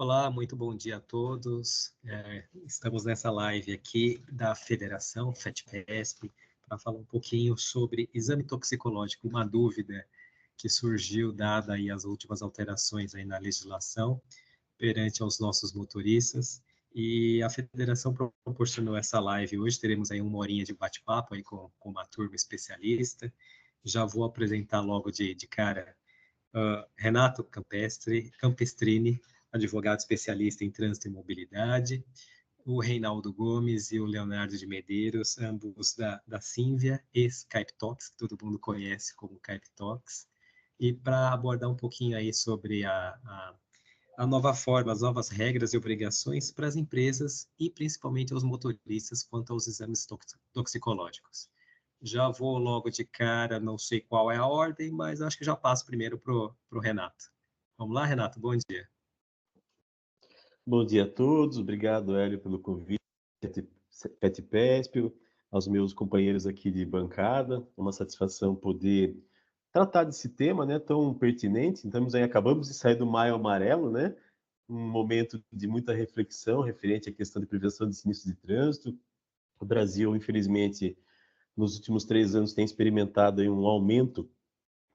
Olá, muito bom dia a todos. Estamos nessa live aqui da Federação FETPESP para falar um pouquinho sobre exame toxicológico, uma dúvida que surgiu dada aí as últimas alterações aí na legislação perante aos nossos motoristas. E a Federação proporcionou essa live. Hoje teremos aí uma horinha de bate-papo aí com uma turma especialista. Já vou apresentar logo de cara Renato Campestrini, advogado especialista em trânsito e mobilidade, o Reinaldo Gomes e o Leonardo de Medeiros, ambos da Sínvia, ex-Caip Talks, que todo mundo conhece como Caip Talks, e para abordar um pouquinho aí sobre a nova forma, as novas regras e obrigações para as empresas e principalmente aos motoristas quanto aos exames toxicológicos. Já vou logo de cara, não sei qual é a ordem, mas acho que já passo primeiro para o Renato. Vamos lá, Renato, bom dia. Bom dia a todos, obrigado, Hélio, pelo convite, FETPESP, aos meus companheiros aqui de bancada. É uma satisfação poder tratar desse tema, né, tão pertinente. Acabamos de sair do Maio Amarelo, né, um momento de muita reflexão referente à questão de prevenção de sinistros de trânsito. O Brasil, infelizmente, nos últimos 3 anos tem experimentado aí um aumento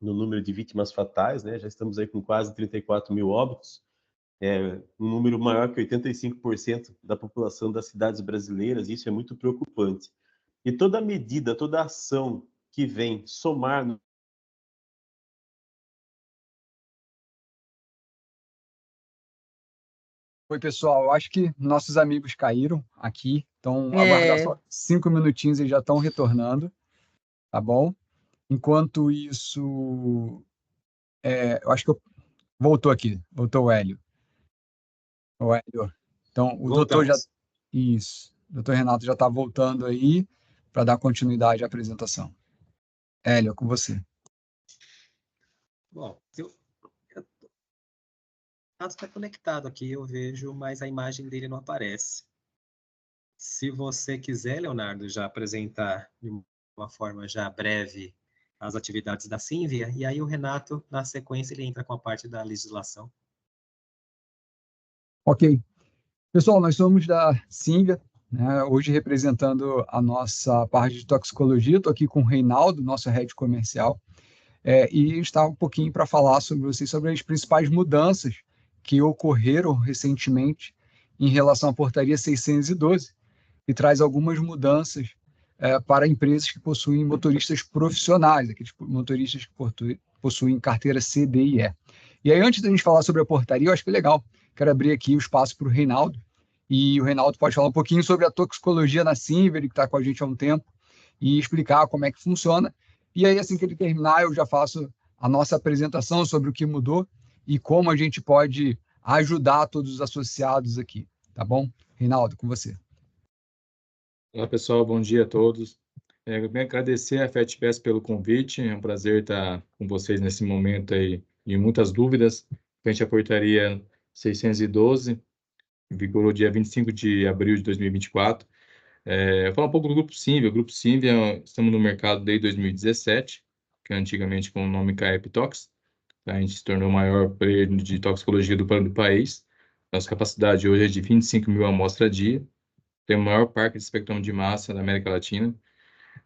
no número de vítimas fatais, né? Já estamos aí com quase 34 mil óbitos, um número maior que 85% da população das cidades brasileiras. Isso é muito preocupante. E toda medida, toda ação que vem somar no Oi, pessoal. Acho que nossos amigos caíram aqui. Então, aguardar só 5 minutinhos e já estão retornando, tá bom? Enquanto isso, eu acho que voltou aqui. Voltou o Hélio. O Hélio. Então, o doutor já... Isso. O doutor Renato já está voltando aí para dar continuidade à apresentação. Hélio, é com você. Bom, o está conectado aqui, eu vejo, mas a imagem dele não aparece. Se você quiser, Leonardo, já apresentar de uma forma já breve as atividades da Sínvia, e aí o Renato, na sequência, ele entra com a parte da legislação. Ok. Pessoal, nós somos da Sínvia, né, hoje representando a nossa parte de toxicologia. Estou aqui com o Reinaldo, nosso head comercial, e está um pouquinho para falar sobre as principais mudanças que ocorreram recentemente em relação à portaria 612, e traz algumas mudanças para empresas que possuem motoristas profissionais, aqueles motoristas que possuem carteira C, D e E. E aí, antes da gente falar sobre a portaria, eu acho que é legal, quero abrir aqui o espaço para o Reinaldo, e o Reinaldo pode falar um pouquinho sobre a toxicologia na Sínvia, ele que está com a gente há um tempo, e explicar como é que funciona. E aí, assim que ele terminar, eu já faço a nossa apresentação sobre o que mudou e como a gente pode ajudar todos os associados aqui, tá bom? Reinaldo, com você. Olá, pessoal, bom dia a todos. Eu venho agradecer a FETPESP pelo convite, é um prazer estar com vocês nesse momento aí de muitas dúvidas, frente à portaria 612, vigorou dia 25 de abril de 2024. Eu vou falar um pouco do Grupo Sínvia. O Grupo Sínvia, estamos no mercado desde 2017, que é antigamente com o nome CAEP Tox. A gente se tornou o maior player de toxicologia do país. Nossa capacidade hoje é de 25 mil amostras a dia. Tem o maior parque de espectrômetro de massa da América Latina.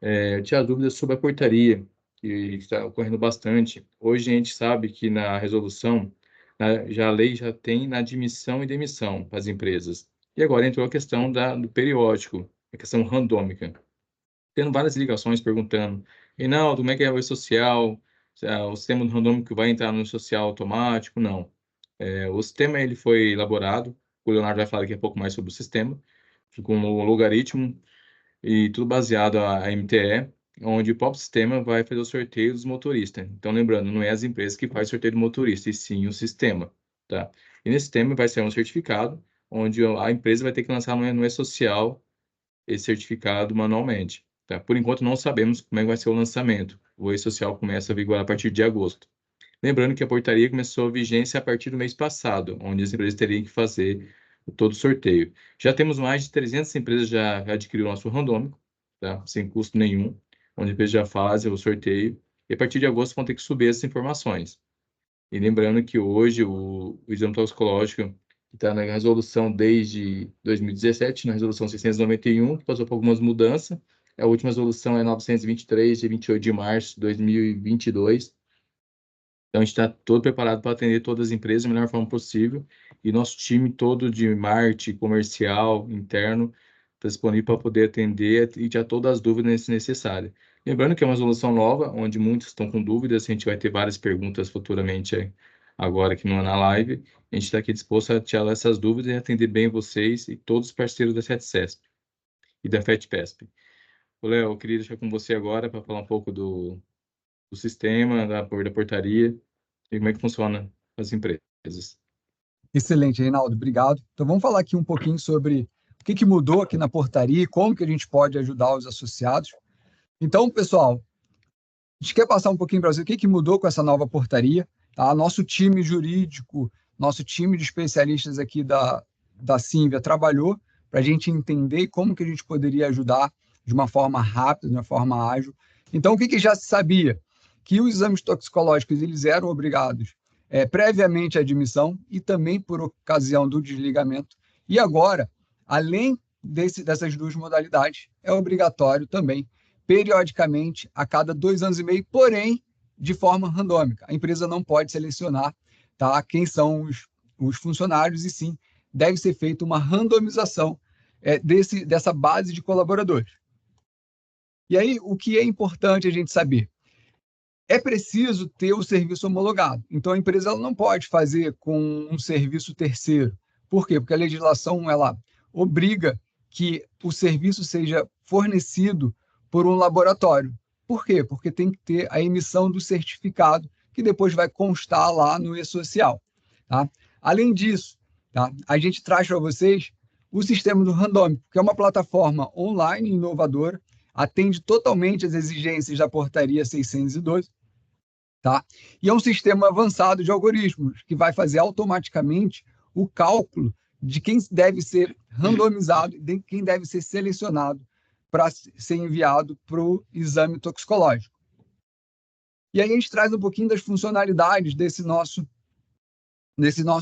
Eu tinha dúvidas sobre a portaria, que está ocorrendo bastante. Hoje a gente sabe que na resolução, a lei já tem na admissão e demissão para as empresas. E agora entrou a questão do periódico, a questão randômica. Tendo várias ligações perguntando, Reinaldo, como é que é o social? O sistema do randômico vai entrar no social automático? Não. O sistema ele foi elaborado, o Leonardo vai falar aqui um pouco mais sobre o sistema, com um logaritmo e tudo baseado a MTE, onde o próprio sistema vai fazer o sorteio dos motoristas. Então, lembrando, não é as empresas que fazem o sorteio do motorista, e sim o sistema, tá? E nesse sistema vai ser um certificado, onde a empresa vai ter que lançar no e-social esse certificado manualmente, tá? Por enquanto, não sabemos como é que vai ser o lançamento. O e-social começa a vigorar a partir de agosto. Lembrando que a portaria começou a vigência a partir do mês passado, onde as empresas teriam que fazer todo o sorteio. Já temos mais de 300 empresas já adquiriram o nosso randômico, tá? Sem custo nenhum, onde as empresas já fazem o sorteio, e a partir de agosto vão ter que subir essas informações. E lembrando que hoje o exame toxicológico que está na resolução desde 2017, na resolução 691, que passou por algumas mudanças. A última resolução é 923, de 28 de março de 2022. Então, a gente está todo preparado para atender todas as empresas da melhor forma possível. E nosso time todo de marketing, comercial, interno, está disponível para poder atender e tirar todas as dúvidas necessárias. Lembrando que é uma resolução nova, onde muitos estão com dúvidas, a gente vai ter várias perguntas futuramente agora aqui na live. A gente está aqui disposto a tirar essas dúvidas e atender bem vocês e todos os parceiros da FETCESP e da FETPESP. Léo, eu queria deixar com você agora para falar um pouco do sistema, da portaria e como é que funciona as empresas. Excelente, Reinaldo, obrigado. Então vamos falar aqui um pouquinho sobre o que mudou aqui na portaria e como que a gente pode ajudar os associados. Então, pessoal, a gente quer passar um pouquinho para vocês o que mudou com essa nova portaria. Tá? Nosso time jurídico, nosso time de especialistas aqui da Sínvia trabalhou para a gente entender como que a gente poderia ajudar de uma forma rápida, de uma forma ágil. Então, o que já se sabia? Que os exames toxicológicos eles eram obrigados previamente à admissão e também por ocasião do desligamento. E agora, além dessas duas modalidades, é obrigatório também, periodicamente, a cada 2 anos e meio, porém, de forma randômica. A empresa não pode selecionar, tá, quem são os funcionários, e sim, deve ser feita uma randomização dessa base de colaboradores. E aí, o que é importante a gente saber? É preciso ter o serviço homologado. Então, a empresa ela não pode fazer com um serviço terceiro. Por quê? Porque a legislação ela obriga que o serviço seja fornecido por um laboratório. Por quê? Porque tem que ter a emissão do certificado, que depois vai constar lá no e-social. Tá? Além disso, tá, a gente traz para vocês o sistema do Randômico, que é uma plataforma online inovadora, atende totalmente às exigências da portaria 612, tá? E é um sistema avançado de algoritmos, que vai fazer automaticamente o cálculo de quem deve ser randomizado e de quem deve ser selecionado para ser enviado para o exame toxicológico. E aí a gente traz um pouquinho das funcionalidades desse nosso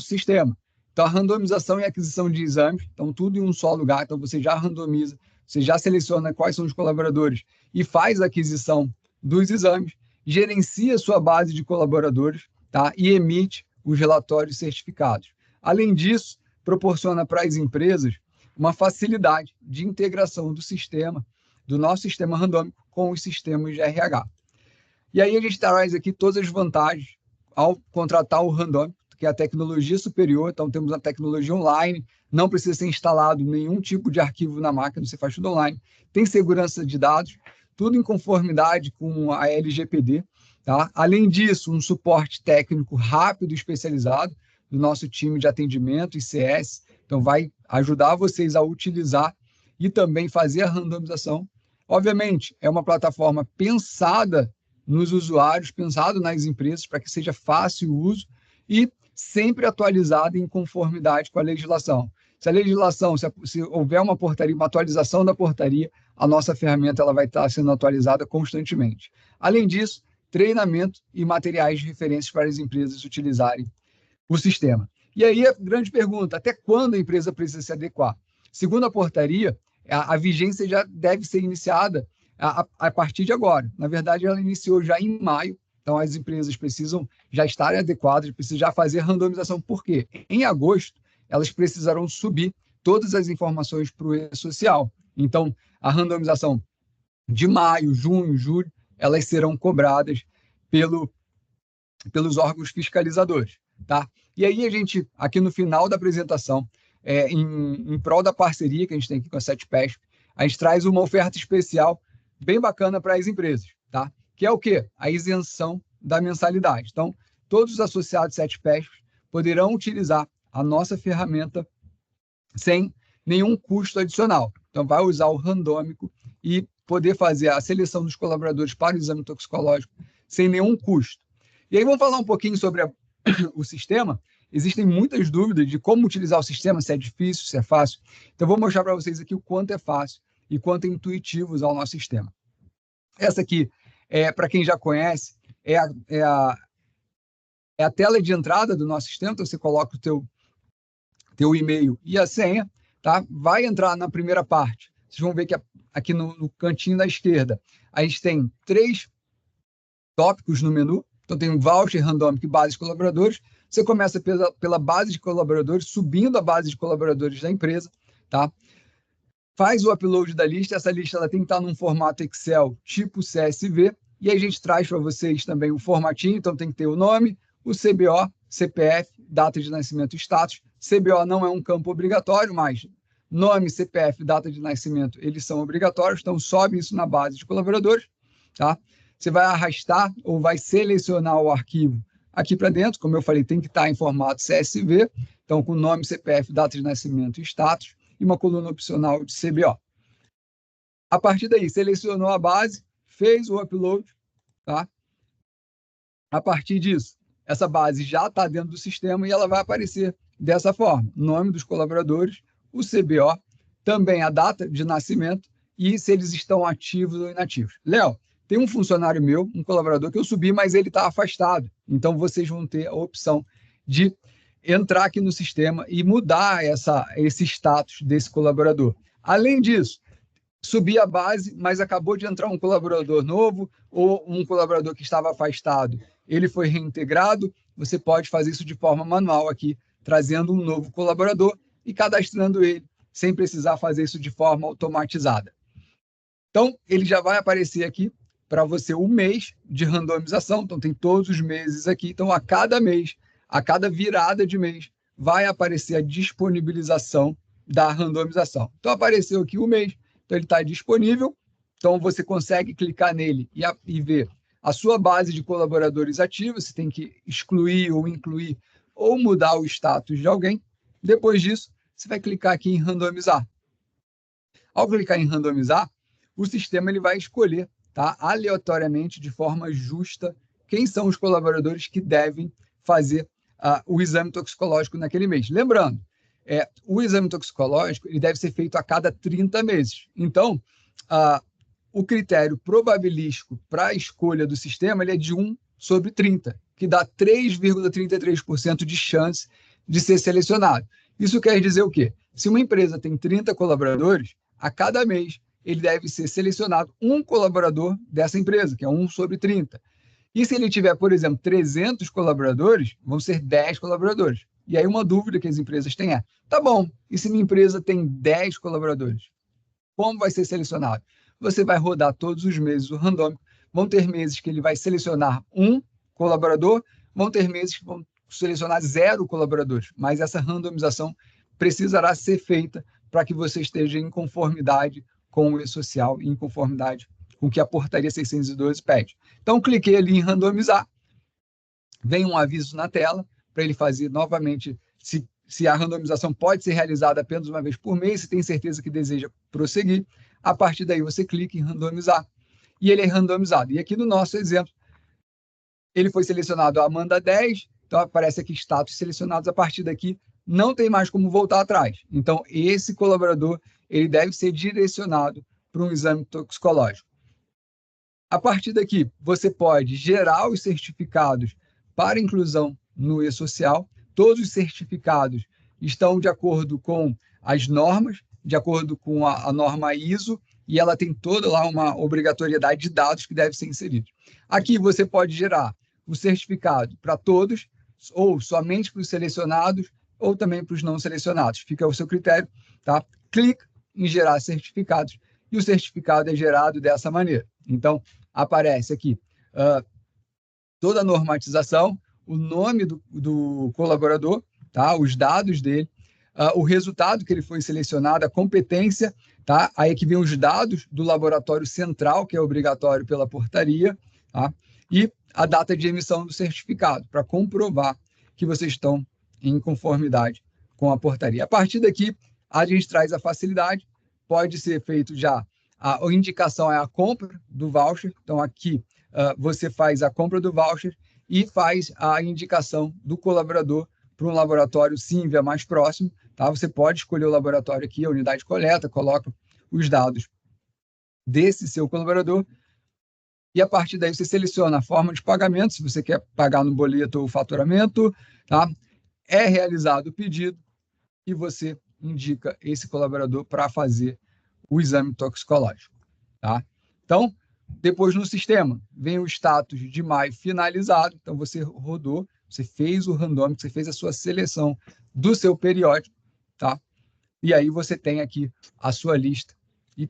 sistema. Então, a randomização e aquisição de exames, então tudo em um só lugar, então você já randomiza, você já seleciona quais são os colaboradores e faz a aquisição dos exames, gerencia sua base de colaboradores, tá? E emite os relatórios certificados. Além disso, proporciona para as empresas uma facilidade de integração do nosso sistema randômico com os sistemas de RH. E aí a gente traz aqui todas as vantagens ao contratar o randômico, que é a tecnologia superior. Então, temos a tecnologia online, não precisa ser instalado nenhum tipo de arquivo na máquina, você faz tudo online. Tem segurança de dados, tudo em conformidade com a LGPD. Tá? Além disso, um suporte técnico rápido e especializado do nosso time de atendimento e CS. Então, vai ajudar vocês a utilizar e também fazer a randomização. Obviamente, é uma plataforma pensada nos usuários, pensado nas empresas, para que seja fácil o uso e sempre atualizada em conformidade com a legislação. Se a legislação, se houver uma portaria, uma atualização da portaria, a nossa ferramenta ela vai estar sendo atualizada constantemente. Além disso, treinamento e materiais de referência para as empresas utilizarem o sistema. E aí a grande pergunta, até quando a empresa precisa se adequar? Segundo a portaria, a vigência já deve ser iniciada a partir de agora. Na verdade, ela iniciou já em maio, então as empresas precisam já estarem adequadas, precisam já fazer randomização. Por quê? Em agosto, elas precisarão subir todas as informações para o e-social. Então, a randomização de maio, junho, julho, elas serão cobradas pelos órgãos fiscalizadores. Tá? E aí a gente, aqui no final da apresentação, em prol da parceria que a gente tem aqui com a FETPESP, a gente traz uma oferta especial bem bacana para as empresas, tá? Que é o quê? A isenção da mensalidade. Então, todos os associados FETPESP poderão utilizar a nossa ferramenta sem nenhum custo adicional. Então, vai usar o randômico e poder fazer a seleção dos colaboradores para o exame toxicológico sem nenhum custo. E aí vamos falar um pouquinho sobre o sistema. Existem muitas dúvidas de como utilizar o sistema, se é difícil, se é fácil. Então, vou mostrar para vocês aqui o quanto é fácil e quanto é intuitivo usar o nosso sistema. Essa aqui, para quem já conhece, é a tela de entrada do nosso sistema. Então, você coloca o teu teu e-mail e a senha, tá? Vai entrar na primeira parte. Vocês vão ver que aqui no cantinho da esquerda, a gente tem 3 tópicos no menu. Então, tem um voucher, randômico e base de colaboradores. Você começa pela base de colaboradores, subindo a base de colaboradores da empresa, tá? Faz o upload da lista. Essa lista ela tem que estar num formato Excel tipo CSV. E aí a gente traz para vocês também o formatinho. Então, tem que ter o nome, o CBO, CPF, data de nascimento e status. CBO não é um campo obrigatório, mas nome, CPF, data de nascimento, eles são obrigatórios. Então, sobe isso na base de colaboradores, tá? Você vai arrastar ou vai selecionar o arquivo aqui para dentro. Como eu falei, tem que estar em formato CSV. Então, com nome, CPF, data de nascimento e status, e uma coluna opcional de CBO. A partir daí, selecionou a base, fez o upload, tá? A partir disso, essa base já está dentro do sistema e ela vai aparecer dessa forma: nome dos colaboradores, o CBO, também a data de nascimento e se eles estão ativos ou inativos. Léo, tem um funcionário meu, um colaborador que eu subi, mas ele está afastado. Então, vocês vão ter a opção de entrar aqui no sistema e mudar esse status desse colaborador. Além disso, subir a base, mas acabou de entrar um colaborador novo ou um colaborador que estava afastado, ele foi reintegrado, você pode fazer isso de forma manual aqui, trazendo um novo colaborador e cadastrando ele, sem precisar fazer isso de forma automatizada. Então, ele já vai aparecer aqui para você o mês de randomização. Então, tem todos os meses aqui. Então, a cada mês, a cada virada de mês, vai aparecer a disponibilização da randomização. Então, apareceu aqui o mês. Então, ele está disponível. Então, você consegue clicar nele e ver a sua base de colaboradores ativos. Você tem que excluir ou incluir ou mudar o status de alguém. Depois disso, você vai clicar aqui em randomizar. Ao clicar em randomizar, o sistema ele vai escolher, tá, aleatoriamente, de forma justa, quem são os colaboradores que devem fazer o exame toxicológico naquele mês. Lembrando, o exame toxicológico ele deve ser feito a cada 30 meses. Então, o critério probabilístico para a escolha do sistema ele é de 1/30, que dá 3,33% de chance de ser selecionado. Isso quer dizer o quê? Se uma empresa tem 30 colaboradores, a cada mês ele deve ser selecionado um colaborador dessa empresa, que é 1/30. E se ele tiver, por exemplo, 300 colaboradores, vão ser 10 colaboradores. E aí uma dúvida que as empresas têm é, tá bom, e se minha empresa tem 10 colaboradores? Como vai ser selecionado? Você vai rodar todos os meses o randômico. Vão ter meses que ele vai selecionar um colaborador, vão ter meses que vão selecionar 0 colaboradores, mas essa randomização precisará ser feita para que você esteja em conformidade com o e-social e em conformidade com o que a portaria 612 pede. Então, cliquei ali em randomizar, vem um aviso na tela para ele fazer novamente se a randomização pode ser realizada apenas uma vez por mês, se tem certeza que deseja prosseguir. A partir daí, você clica em randomizar e ele é randomizado. E aqui no nosso exemplo, ele foi selecionado a Amanda 10, então aparece aqui status selecionados. A partir daqui, não tem mais como voltar atrás. Então, esse colaborador ele deve ser direcionado para um exame toxicológico. A partir daqui, você pode gerar os certificados para inclusão no e-social. Todos os certificados estão de acordo com as normas, de acordo com a norma ISO, e ela tem toda lá uma obrigatoriedade de dados que deve ser inseridos. Aqui você pode gerar o certificado para todos, ou somente para os selecionados, ou também para os não selecionados. Fica ao seu critério, tá? Clica em gerar certificados e o certificado é gerado dessa maneira. Então, aparece aqui toda a normatização, o nome do colaborador, tá? Os dados dele, o resultado que ele foi selecionado, a competência, tá? Aí aqui vem os dados do laboratório central, que é obrigatório pela portaria, tá? E a data de emissão do certificado, para comprovar que vocês estão em conformidade com a portaria. A partir daqui, a gente traz a facilidade, pode ser feito já, a indicação é a compra do voucher, então aqui você faz a compra do voucher e faz a indicação do colaborador para um laboratório Sínvia mais próximo, tá? Você pode escolher o laboratório aqui, a unidade de coleta, coloca os dados desse seu colaborador e a partir daí você seleciona a forma de pagamento, se você quer pagar no boleto ou faturamento, tá? É realizado o pedido, e você indica esse colaborador para fazer o exame toxicológico, tá? Então, depois no sistema, vem o status de maio finalizado, então você rodou, você fez o randômico, você fez a sua seleção do seu periódico, tá? E aí você tem aqui a sua lista e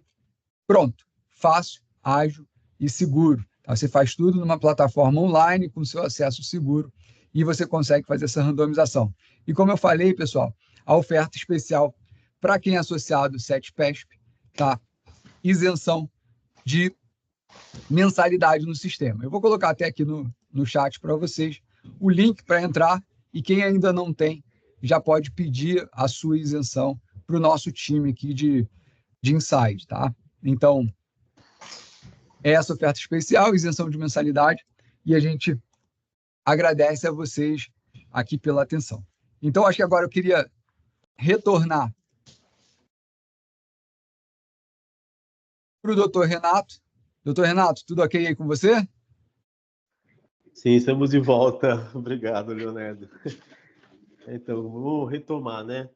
pronto, fácil, ágil e seguro. Tá? Você faz tudo numa plataforma online com seu acesso seguro e você consegue fazer essa randomização. E como eu falei, pessoal, a oferta especial para quem é associado CETPESP, tá? Isenção de mensalidade no sistema. Eu vou colocar até aqui no chat para vocês o link para entrar e quem ainda não tem já pode pedir a sua isenção para o nosso time aqui de Inside, tá? Então, essa oferta especial, isenção de mensalidade, e a gente agradece a vocês aqui pela atenção. Então, acho que agora eu queria retornar para o doutor Renato. Doutor Renato, tudo ok aí com você? Sim, estamos de volta. Obrigado, Leonardo. Então, vamos retomar, né?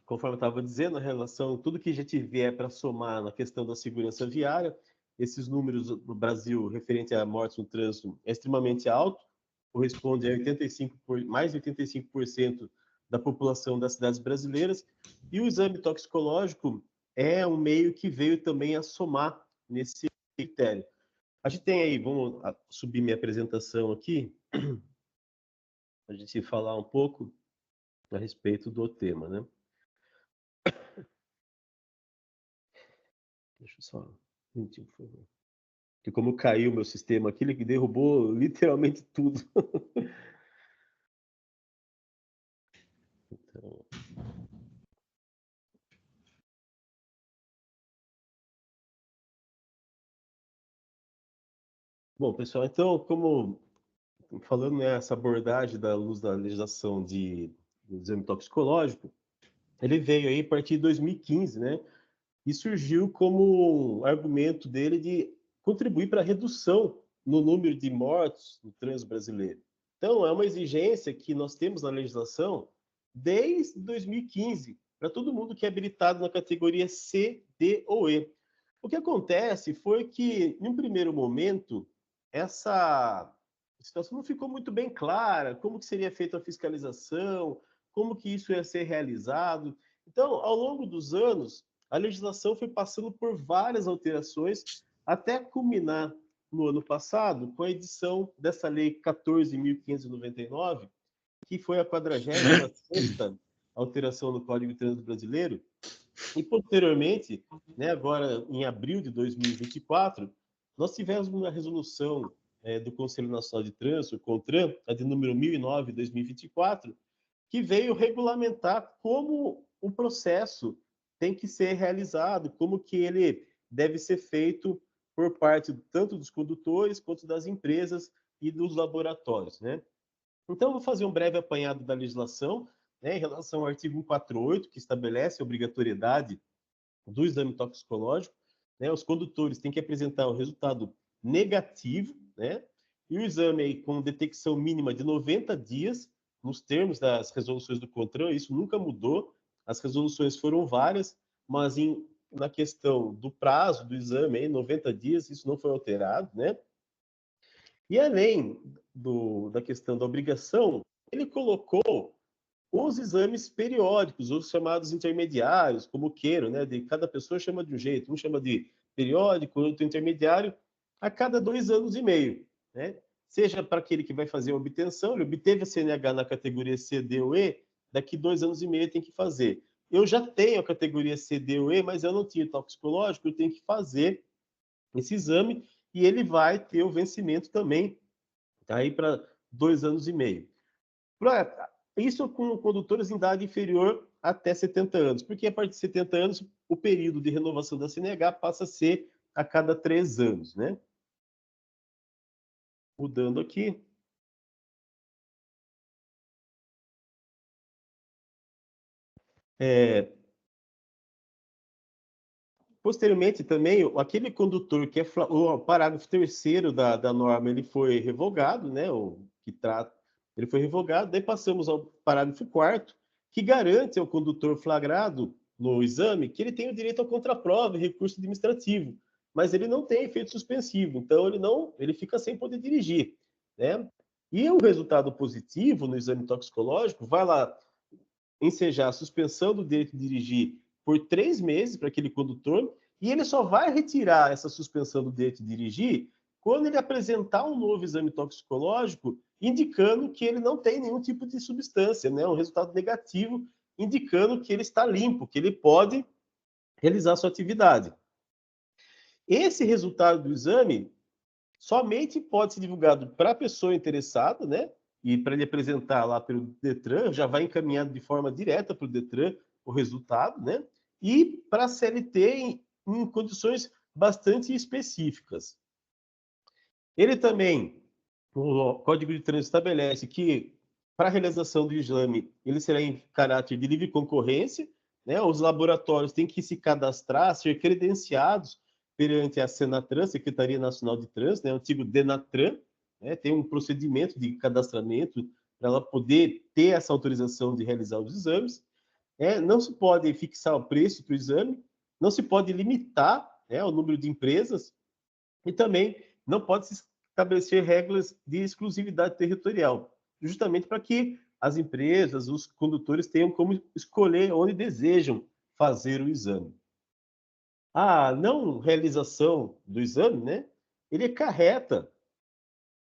Conforme eu estava dizendo, a relação, tudo que a gente vier para somar na questão da segurança viária, esses números no Brasil referente a mortes no trânsito é extremamente alto, corresponde a mais de 85% da população das cidades brasileiras, e o exame toxicológico é um meio que veio também a somar nesse critério. A gente tem aí, vamos subir minha apresentação aqui, a gente falar um pouco a respeito do tema, né? Deixa eu só um minutinho, por favor. Porque como caiu o meu sistema aqui, ele derrubou literalmente tudo. Então... Bom, pessoal, então, como falando nessa abordagem da luz da legislação do exame toxicológico, ele veio aí a partir de 2015, né? E surgiu como um argumento dele de contribuir para a redução no número de mortes no trânsito brasileiro. Então, é uma exigência que nós temos na legislação desde 2015, para todo mundo que é habilitado na categoria C, D ou E. O que acontece foi que, em um primeiro momento, essa situação não ficou muito bem clara, como que seria feita a fiscalização, como que isso ia ser realizado. Então, ao longo dos anos, a legislação foi passando por várias alterações, até culminar no ano passado com a edição dessa lei 14.599, que foi a 46ª alteração no Código de Trânsito Brasileiro, e posteriormente, né, agora em abril de 2024, nós tivemos uma resolução do Conselho Nacional de Trânsito, CONTRAN, a de número 1009/2024, que veio regulamentar como o processo tem que ser realizado, como que ele deve ser feito por parte tanto dos condutores quanto das empresas e dos laboratórios, né? Então, eu vou fazer um breve apanhado da legislação, né, em relação ao artigo 148, que estabelece a obrigatoriedade do exame toxicológico, né? Os condutores têm que apresentar o resultado negativo, né? E o exame aí com detecção mínima de 90 dias, nos termos das resoluções do CONTRAN, isso nunca mudou, as resoluções foram várias, mas na questão do prazo do exame, aí, 90 dias, isso não foi alterado, né? E além da questão da obrigação, ele colocou os exames periódicos, os chamados intermediários, como queiram, né? De cada pessoa chama de um jeito, um chama de periódico, outro intermediário, a cada 2 anos e meio, né? Seja para aquele que vai fazer a obtenção, ele obteve a CNH na categoria C, D ou E, daqui 2 anos e meio tem que fazer. Eu já tenho a categoria C, D ou E, mas eu não tinha toxicológico, eu tenho que fazer esse exame e ele vai ter o vencimento também, tá aí para 2 anos e meio. Isso com condutores em idade inferior até 70 anos, porque a partir de 70 anos o período de renovação da CNH passa a ser a cada 3 anos, né? Mudando aqui. Posteriormente também, aquele condutor que o parágrafo 3º da norma, ele foi revogado, né? Ele foi revogado, daí passamos ao parágrafo 4º, que garante ao condutor flagrado no exame que ele tem o direito à contraprova e recurso administrativo, mas ele não tem efeito suspensivo, então ele fica sem poder dirigir, né? E o resultado positivo no exame toxicológico vai lá ensejar a suspensão do direito de dirigir por 3 meses para aquele condutor, e ele só vai retirar essa suspensão do direito de dirigir quando ele apresentar um novo exame toxicológico indicando que ele não tem nenhum tipo de substância, né? Um resultado negativo indicando que ele está limpo, que ele pode realizar sua atividade. Esse resultado do exame somente pode ser divulgado para a pessoa interessada, né? E para ele apresentar lá pelo Detran, já vai encaminhado de forma direta para o Detran o resultado, né? E para a CLT em condições bastante específicas. Ele também, o Código de Trânsito estabelece que para a realização do exame, ele será em caráter de livre concorrência, né? Os laboratórios têm que se cadastrar, ser credenciados perante a Senatran, Secretaria Nacional de Trânsito, né? O antigo Denatran, né? Tem um procedimento de cadastramento para ela poder ter essa autorização de realizar os exames. Não se pode fixar o preço para o exame, não se pode limitar, né, o número de empresas e também não pode se estabelecer regras de exclusividade territorial, justamente para que as empresas, os condutores tenham como escolher onde desejam fazer o exame. A não realização do exame, né, ele acarreta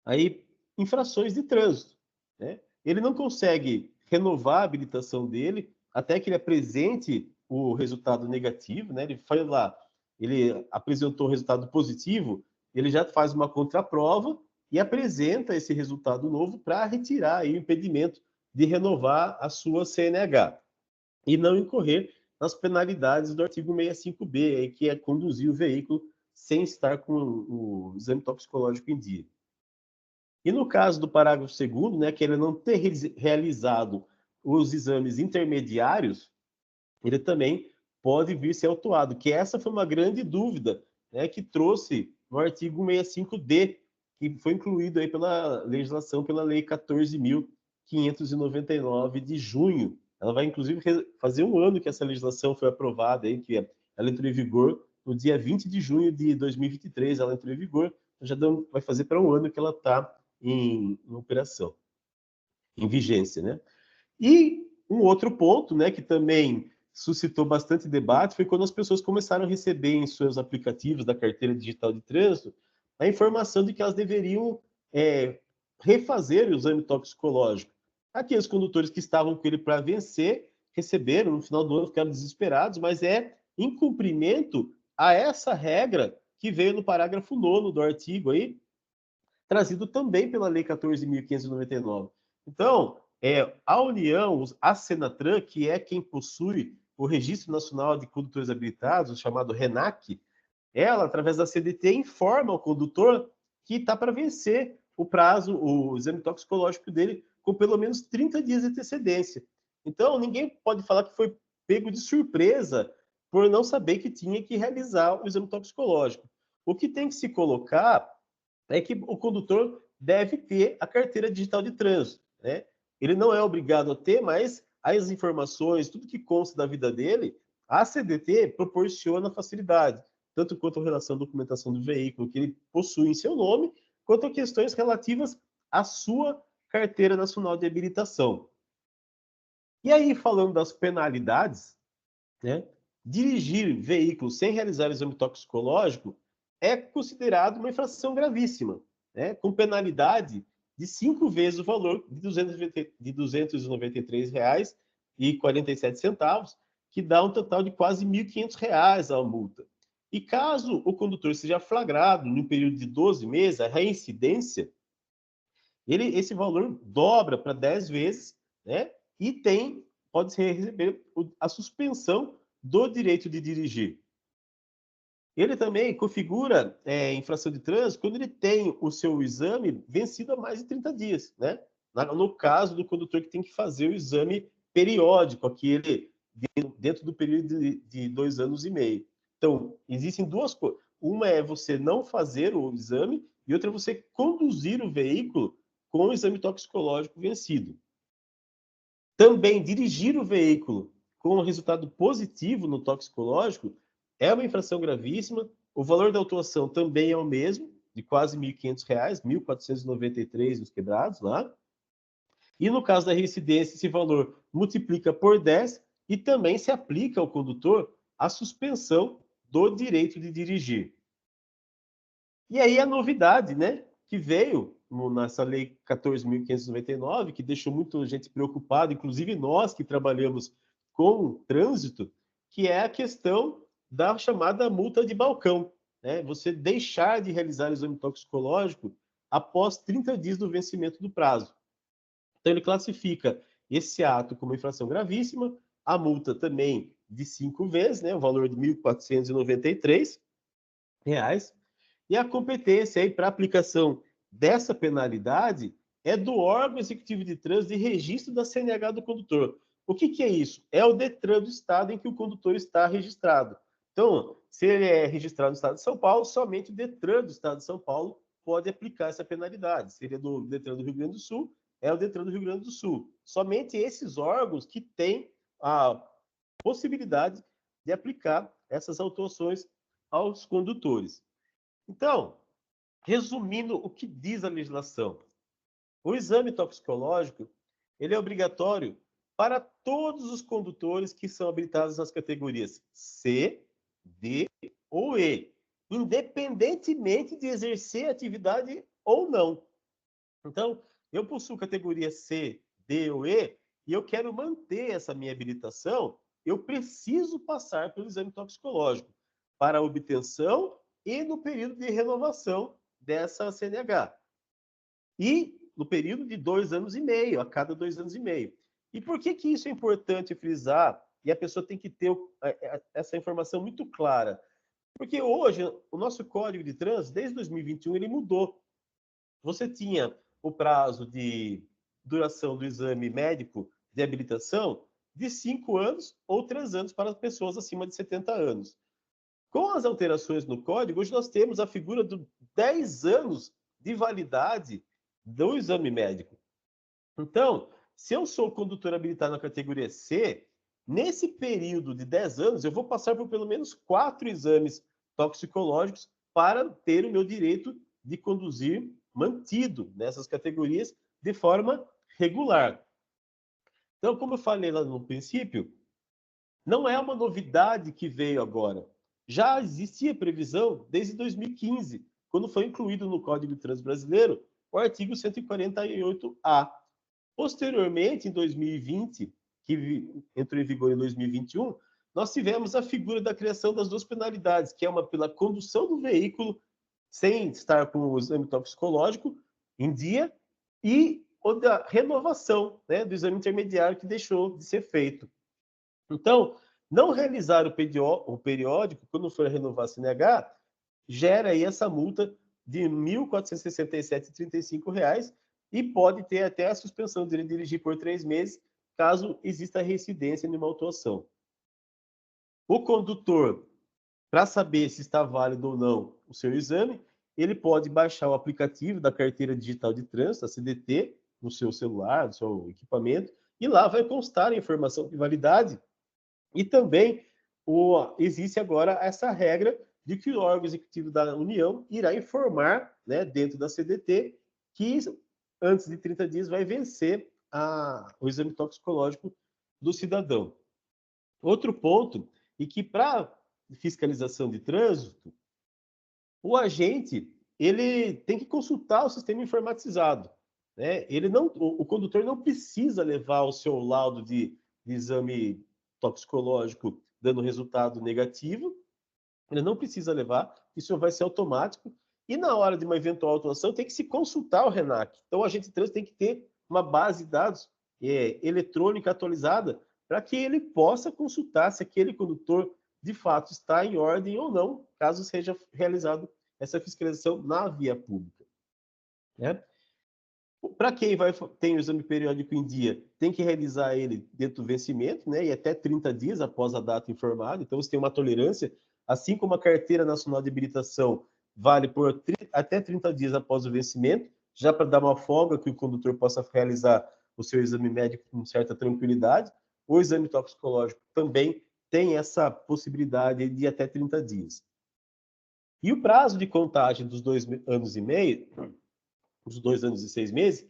aí infrações de trânsito, né? Ele não consegue renovar a habilitação dele até que ele apresente o resultado negativo, né? Ele foi lá, ele apresentou o resultado positivo, ele já faz uma contraprova e apresenta esse resultado novo para retirar aí o impedimento de renovar a sua CNH e não incorrer nas penalidades do artigo 65B, aí, que é conduzir o veículo sem estar com o exame toxicológico em dia. E no caso do parágrafo 2º, né, que ele não ter realizado os exames intermediários, ele também pode vir ser autuado, que essa foi uma grande dúvida, né, que trouxe no artigo 65D, que foi incluído aí pela legislação, pela Lei 14.599 de junho. Ela vai, inclusive, fazer um ano que essa legislação foi aprovada, aí, que ela entrou em vigor no dia 20 de junho de 2023, ela entrou em vigor, já vai fazer para um ano que ela está em operação, em vigência, né? E um outro ponto, né, que também suscitou bastante debate foi quando as pessoas começaram a receber em seus aplicativos da carteira digital de trânsito a informação de que elas deveriam refazer o exame toxicológico. Aqueles condutores que estavam com ele para vencer receberam, no final do ano ficaram desesperados, mas é em cumprimento a essa regra que veio no parágrafo 9º do artigo aí, trazido também pela Lei 14.599. Então, a União, a Senatran, que é quem possui o Registro Nacional de Condutores Habilitados, o chamado RENAC, ela, através da CDT, informa ao condutor que está para vencer o prazo, o exame toxicológico dele, com pelo menos 30 dias de antecedência. Então, ninguém pode falar que foi pego de surpresa por não saber que tinha que realizar o exame toxicológico. O que tem que se colocar é que o condutor deve ter a carteira digital de trânsito, né? Ele não é obrigado a ter, mas as informações, tudo que consta da vida dele, a CDT proporciona facilidade, tanto quanto a relação à documentação do veículo que ele possui em seu nome, quanto a questões relativas à sua carteira nacional de habilitação. E aí, falando das penalidades, né? Dirigir veículos sem realizar o exame toxicológico é considerado uma infração gravíssima, né? Com penalidade de 5 vezes o valor de R$ 293,47, que dá um total de quase R$ 1.500 a multa. E caso o condutor seja flagrado no período de 12 meses, a reincidência, esse valor dobra para 10 vezes, né? E pode receber a suspensão do direito de dirigir. Ele também configura infração de trânsito quando ele tem o seu exame vencido há mais de 30 dias, né? No caso do condutor que tem que fazer o exame periódico, aquele dentro do período de 2 anos e meio. Então, existem duas coisas. Uma é você não fazer o exame e outra é você conduzir o veículo com o exame toxicológico vencido. Também dirigir o veículo com um resultado positivo no toxicológico é uma infração gravíssima. O valor da autuação também é o mesmo, de quase R$ 1.500, 1.493 nos quebrados lá. E no caso da reincidência, esse valor multiplica por 10 e também se aplica ao condutor a suspensão do direito de dirigir. E aí a novidade, né, que veio nessa lei 14.599, que deixou muita gente preocupada, inclusive nós que trabalhamos com trânsito, que é a questão da chamada multa de balcão, né? Você deixar de realizar o exame toxicológico após 30 dias do vencimento do prazo. Então ele classifica esse ato como infração gravíssima, a multa também de 5 vezes, né, o valor de R$ 1.493, e a competência aí para aplicação dessa penalidade é do órgão executivo de trânsito de registro da CNH do condutor. O que é isso? É o DETRAN do estado em que o condutor está registrado. Então, se ele é registrado no estado de São Paulo, somente o DETRAN do estado de São Paulo pode aplicar essa penalidade. Se ele é do DETRAN do Rio Grande do Sul, é o DETRAN do Rio Grande do Sul. Somente esses órgãos que têm a possibilidade de aplicar essas autuações aos condutores. Então, resumindo o que diz a legislação, o exame toxicológico ele é obrigatório para todos os condutores que são habilitados nas categorias C, D ou E, independentemente de exercer atividade ou não. Então, eu possuo categoria C, D ou E e eu quero manter essa minha habilitação, eu preciso passar pelo exame toxicológico para a obtenção e no período de renovação dessa CNH. E no período de 2 anos e meio, a cada 2 anos e meio. E por que isso é importante frisar? E a pessoa tem que ter essa informação muito clara. Porque hoje, o nosso Código de Trânsito, desde 2021, ele mudou. Você tinha o prazo de duração do exame médico de habilitação de 5 anos ou 3 anos para as pessoas acima de 70 anos. Com as alterações no código, hoje nós temos a figura de 10 anos de validade do exame médico. Então, se eu sou condutor habilitado na categoria C, nesse período de 10 anos, eu vou passar por pelo menos 4 exames toxicológicos para ter o meu direito de conduzir mantido nessas categorias de forma regular. Então, como eu falei lá no princípio, não é uma novidade que veio agora. Já existia previsão desde 2015, quando foi incluído no Código de Trânsito Brasileiro o artigo 148A. Posteriormente, em 2020, que entrou em vigor em 2021, nós tivemos a figura da criação das 2 penalidades, que é uma pela condução do veículo sem estar com o exame toxicológico em dia e ou da renovação, né, do exame intermediário que deixou de ser feito. Então, não realizar o periódico, quando for renovar a CNH, gera aí essa multa de R$ 1.467,35 e pode ter até a suspensão de dirigir por 3 meses, caso exista reincidência em uma autuação. O condutor, para saber se está válido ou não o seu exame, ele pode baixar o aplicativo da Carteira Digital de Trânsito, a CDT, no seu celular, no seu equipamento, e lá vai constar a informação de validade. E também existe agora essa regra de que o órgão executivo da União irá informar, né, dentro da CDT, que antes de 30 dias vai vencer o exame toxicológico do cidadão. Outro ponto, e que para fiscalização de trânsito, o agente ele tem que consultar o sistema informatizado, né? O condutor não precisa levar o seu laudo de exame toxicológico dando resultado negativo, ele não precisa levar, isso vai ser automático, e na hora de uma eventual autuação tem que se consultar o RENAC. Então o agente de trânsito tem que ter uma base de dados eletrônica atualizada para que ele possa consultar se aquele condutor de fato está em ordem ou não, caso seja realizado essa fiscalização na via pública, né? Para quem tem o exame periódico em dia, tem que realizar ele dentro do vencimento, né? E até 30 dias após a data informada. Então, você tem uma tolerância, assim como a Carteira Nacional de Habilitação vale por até 30 dias após o vencimento, já para dar uma folga que o condutor possa realizar o seu exame médico com certa tranquilidade. O exame toxicológico também tem essa possibilidade de até 30 dias. E o prazo de contagem dos 2 anos e meio, os 2 anos e 6 meses,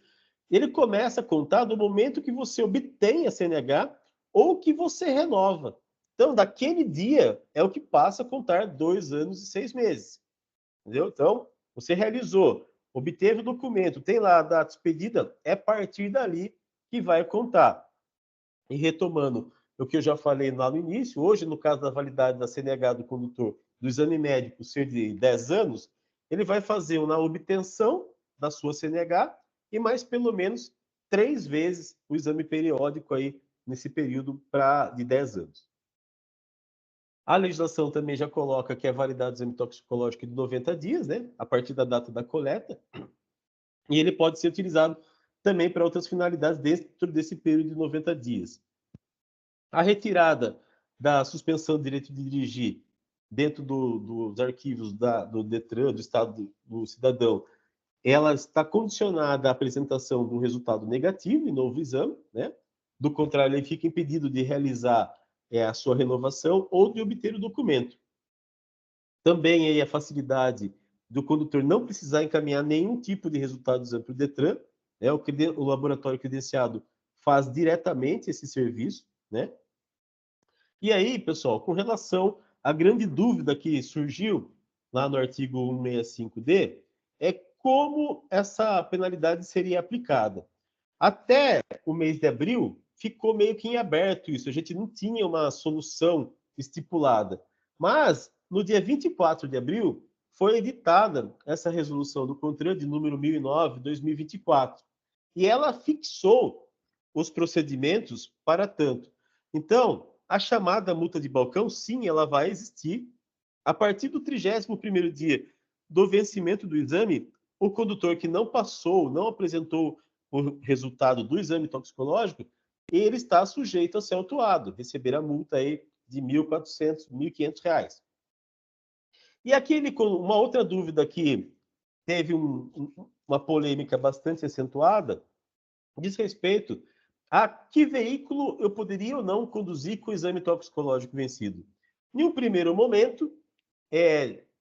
ele começa a contar do momento que você obtém a CNH ou que você renova. Então, daquele dia é o que passa a contar 2 anos e 6 meses. Entendeu? Então, você realizou, obteve o documento, tem lá a data expedida, é a partir dali que vai contar. E retomando o que eu já falei lá no início, hoje, no caso da validade da CNH do condutor, do exame médico ser de 10 anos, ele vai fazer uma obtenção da sua CNH e mais pelo menos 3 vezes o exame periódico aí nesse período de 10 anos. A legislação também já coloca que é validado o exame toxicológico de 90 dias, né, a partir da data da coleta, e ele pode ser utilizado também para outras finalidades dentro desse período de 90 dias. A retirada da suspensão do direito de dirigir dentro dos arquivos do DETRAN, do Estado do Cidadão, ela está condicionada à apresentação de um resultado negativo em novo exame, né? Do contrário, ele fica impedido de realizar a sua renovação ou de obter o documento. Também aí a facilidade do condutor não precisar encaminhar nenhum tipo de resultado do exame para o DETRAN, né? O laboratório credenciado faz diretamente esse serviço, né? E aí, pessoal, com relação à grande dúvida que surgiu lá no artigo 165D, é como essa penalidade seria aplicada. Até o mês de abril, ficou meio que em aberto isso, a gente não tinha uma solução estipulada. Mas, no dia 24 de abril, foi editada essa resolução do CONTRAN de número 1009/2024, e ela fixou os procedimentos para tanto. Então, a chamada multa de balcão, sim, ela vai existir. A partir do 31º dia do vencimento do exame, o condutor que não passou, não apresentou o resultado do exame toxicológico, ele está sujeito a ser autuado, receber a multa aí de R$ 1.400, R$ 1.500. E aqui uma outra dúvida que teve uma polêmica bastante acentuada, diz respeito a que veículo eu poderia ou não conduzir com o exame toxicológico vencido. Em um primeiro momento,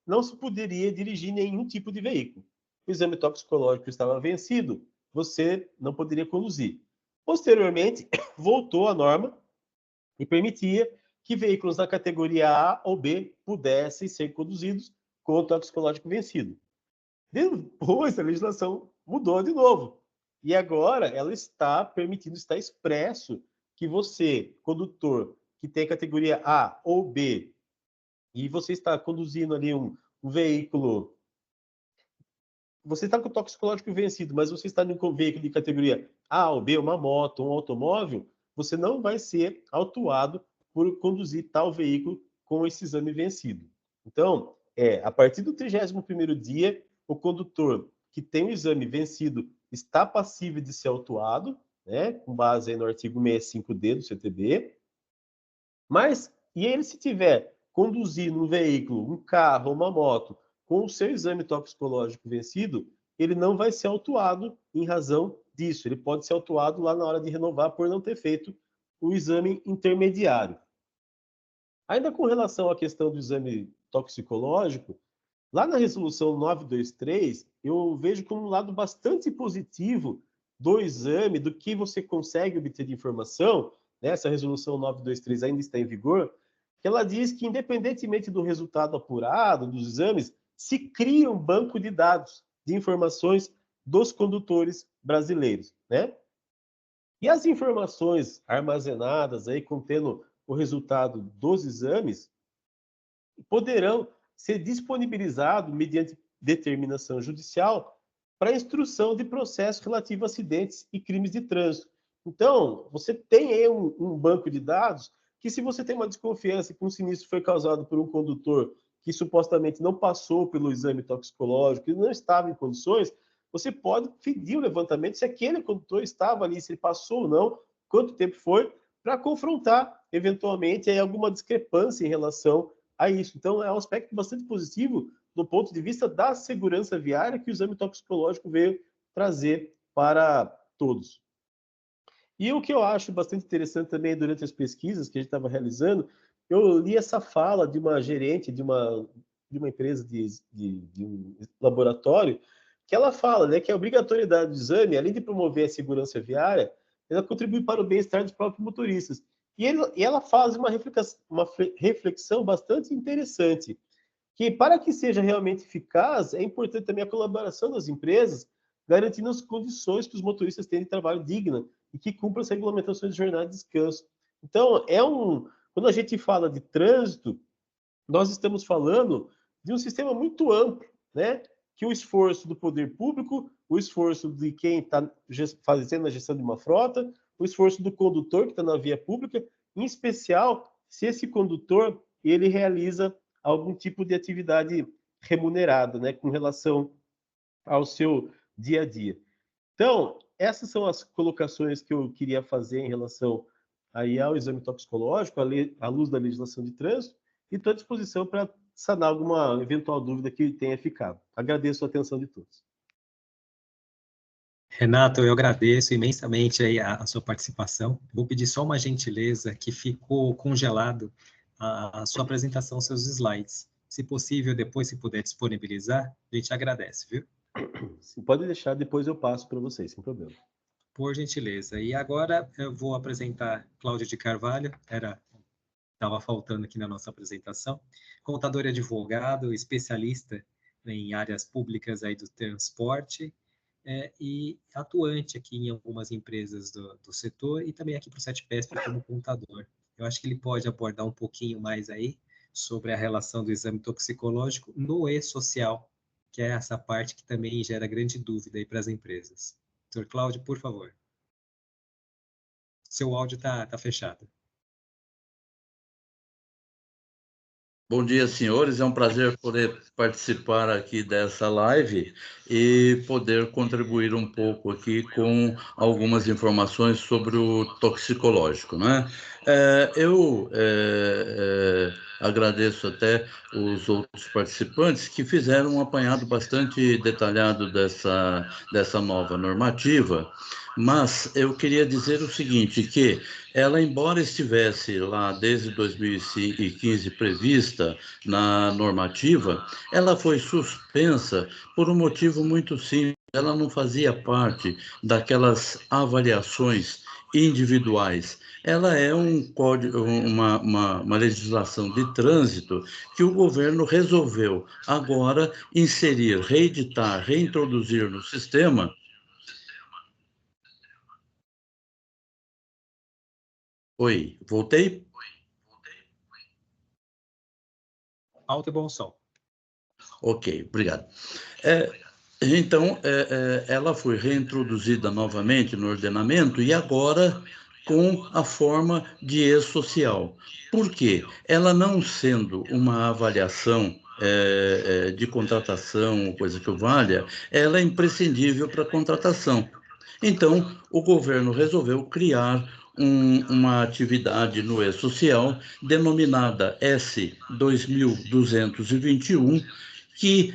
não se poderia dirigir nenhum tipo de veículo. O exame toxicológico estava vencido, você não poderia conduzir. Posteriormente, voltou a norma e permitia que veículos da categoria A ou B pudessem ser conduzidos com o toxicológico vencido. Depois, a legislação mudou de novo. E agora ela está permitindo, está expresso que você, condutor, que tem categoria A ou B, e você está conduzindo ali um veículo, você está com o toxicológico vencido, mas você está em um veículo de categoria A ou B, uma moto, um automóvel, você não vai ser autuado por conduzir tal veículo com esse exame vencido. Então, a partir do 31º dia, o condutor que tem o exame vencido está passível de ser autuado, né, com base aí no artigo 65D do CTB, mas, e ele se tiver conduzindo um veículo, um carro, uma moto, com o seu exame toxicológico vencido, ele não vai ser autuado em razão disso. Ele pode ser autuado lá na hora de renovar por não ter feito o exame intermediário. Ainda com relação à questão do exame toxicológico, lá na resolução 923, eu vejo como um lado bastante positivo do exame, do que você consegue obter de informação, né? Essa resolução 923 ainda está em vigor, que ela diz que, independentemente do resultado apurado dos exames, se cria um banco de dados, de informações dos condutores brasileiros, né? E as informações armazenadas aí, contendo o resultado dos exames, poderão ser disponibilizados mediante determinação judicial para instrução de processo relativo a acidentes e crimes de trânsito. Então, você tem aí um banco de dados que, se você tem uma desconfiança que um sinistro foi causado por um condutor que supostamente não passou pelo exame toxicológico e não estava em condições, você pode pedir o levantamento se aquele condutor estava ali, se ele passou ou não, quanto tempo foi, para confrontar, eventualmente, aí, alguma discrepância em relação a isso. Então, é um aspecto bastante positivo do ponto de vista da segurança viária que o exame toxicológico veio trazer para todos. E o que eu acho bastante interessante também durante as pesquisas que a gente estava realizando, eu li essa fala de uma gerente de uma empresa de um laboratório, que ela fala, né, que a obrigatoriedade do exame, além de promover a segurança viária, ela contribui para o bem-estar dos próprios motoristas. E ela faz uma reflexão bastante interessante, que para que seja realmente eficaz, é importante também a colaboração das empresas, garantindo as condições que os motoristas tenham de trabalho digno e que cumpram as regulamentações de jornada de descanso. Então, quando a gente fala de trânsito, nós estamos falando de um sistema muito amplo, né? Que o esforço do poder público, o esforço de quem está fazendo a gestão de uma frota, o esforço do condutor que está na via pública, em especial se esse condutor ele realiza algum tipo de atividade remunerada, né? Com relação ao seu dia a dia. Então, essas são as colocações que eu queria fazer em relação aí ao exame toxicológico, à luz da legislação de trânsito, e estou à disposição para sanar alguma eventual dúvida que tenha ficado. Agradeço a atenção de todos. Renato, eu agradeço imensamente aí a sua participação. Vou pedir só uma gentileza, que ficou congelado a sua apresentação, seus slides. Se possível, depois, se puder disponibilizar, a gente agradece, viu? Pode deixar, depois eu passo para vocês, sem problema. Por gentileza. E agora eu vou apresentar Cláudio de Carvalho, estava faltando aqui na nossa apresentação, contador e advogado, especialista em áreas públicas aí do transporte, e atuante aqui em algumas empresas do setor e também aqui para o CETPESP como contador. Eu acho que ele pode abordar um pouquinho mais aí sobre a relação do exame toxicológico no e-social, que é essa parte que também gera grande dúvida aí para as empresas. Doutor Cláudio, por favor. Seu áudio está fechado. Bom dia, senhores. É um prazer poder participar aqui dessa live e poder contribuir um pouco aqui com algumas informações sobre o toxicológico, né? Eu agradeço até os outros participantes que fizeram um apanhado bastante detalhado dessa nova normativa, mas eu queria dizer o seguinte, que ela, embora estivesse lá desde 2015 prevista na normativa, ela foi suspensa por um motivo muito simples. Ela não fazia parte daquelas avaliações individuais. Ela é um código, uma legislação de trânsito que o governo resolveu agora inserir, reeditar, reintroduzir no sistema. Oi, voltei? Alto e bom som. Ok, obrigado. Então, ela foi reintroduzida novamente no ordenamento e agora com a forma de e-social. Por quê? Ela não sendo uma avaliação de contratação, coisa que valha, ela é imprescindível para a contratação. Então, o governo resolveu criar uma atividade no e-social denominada S2221, que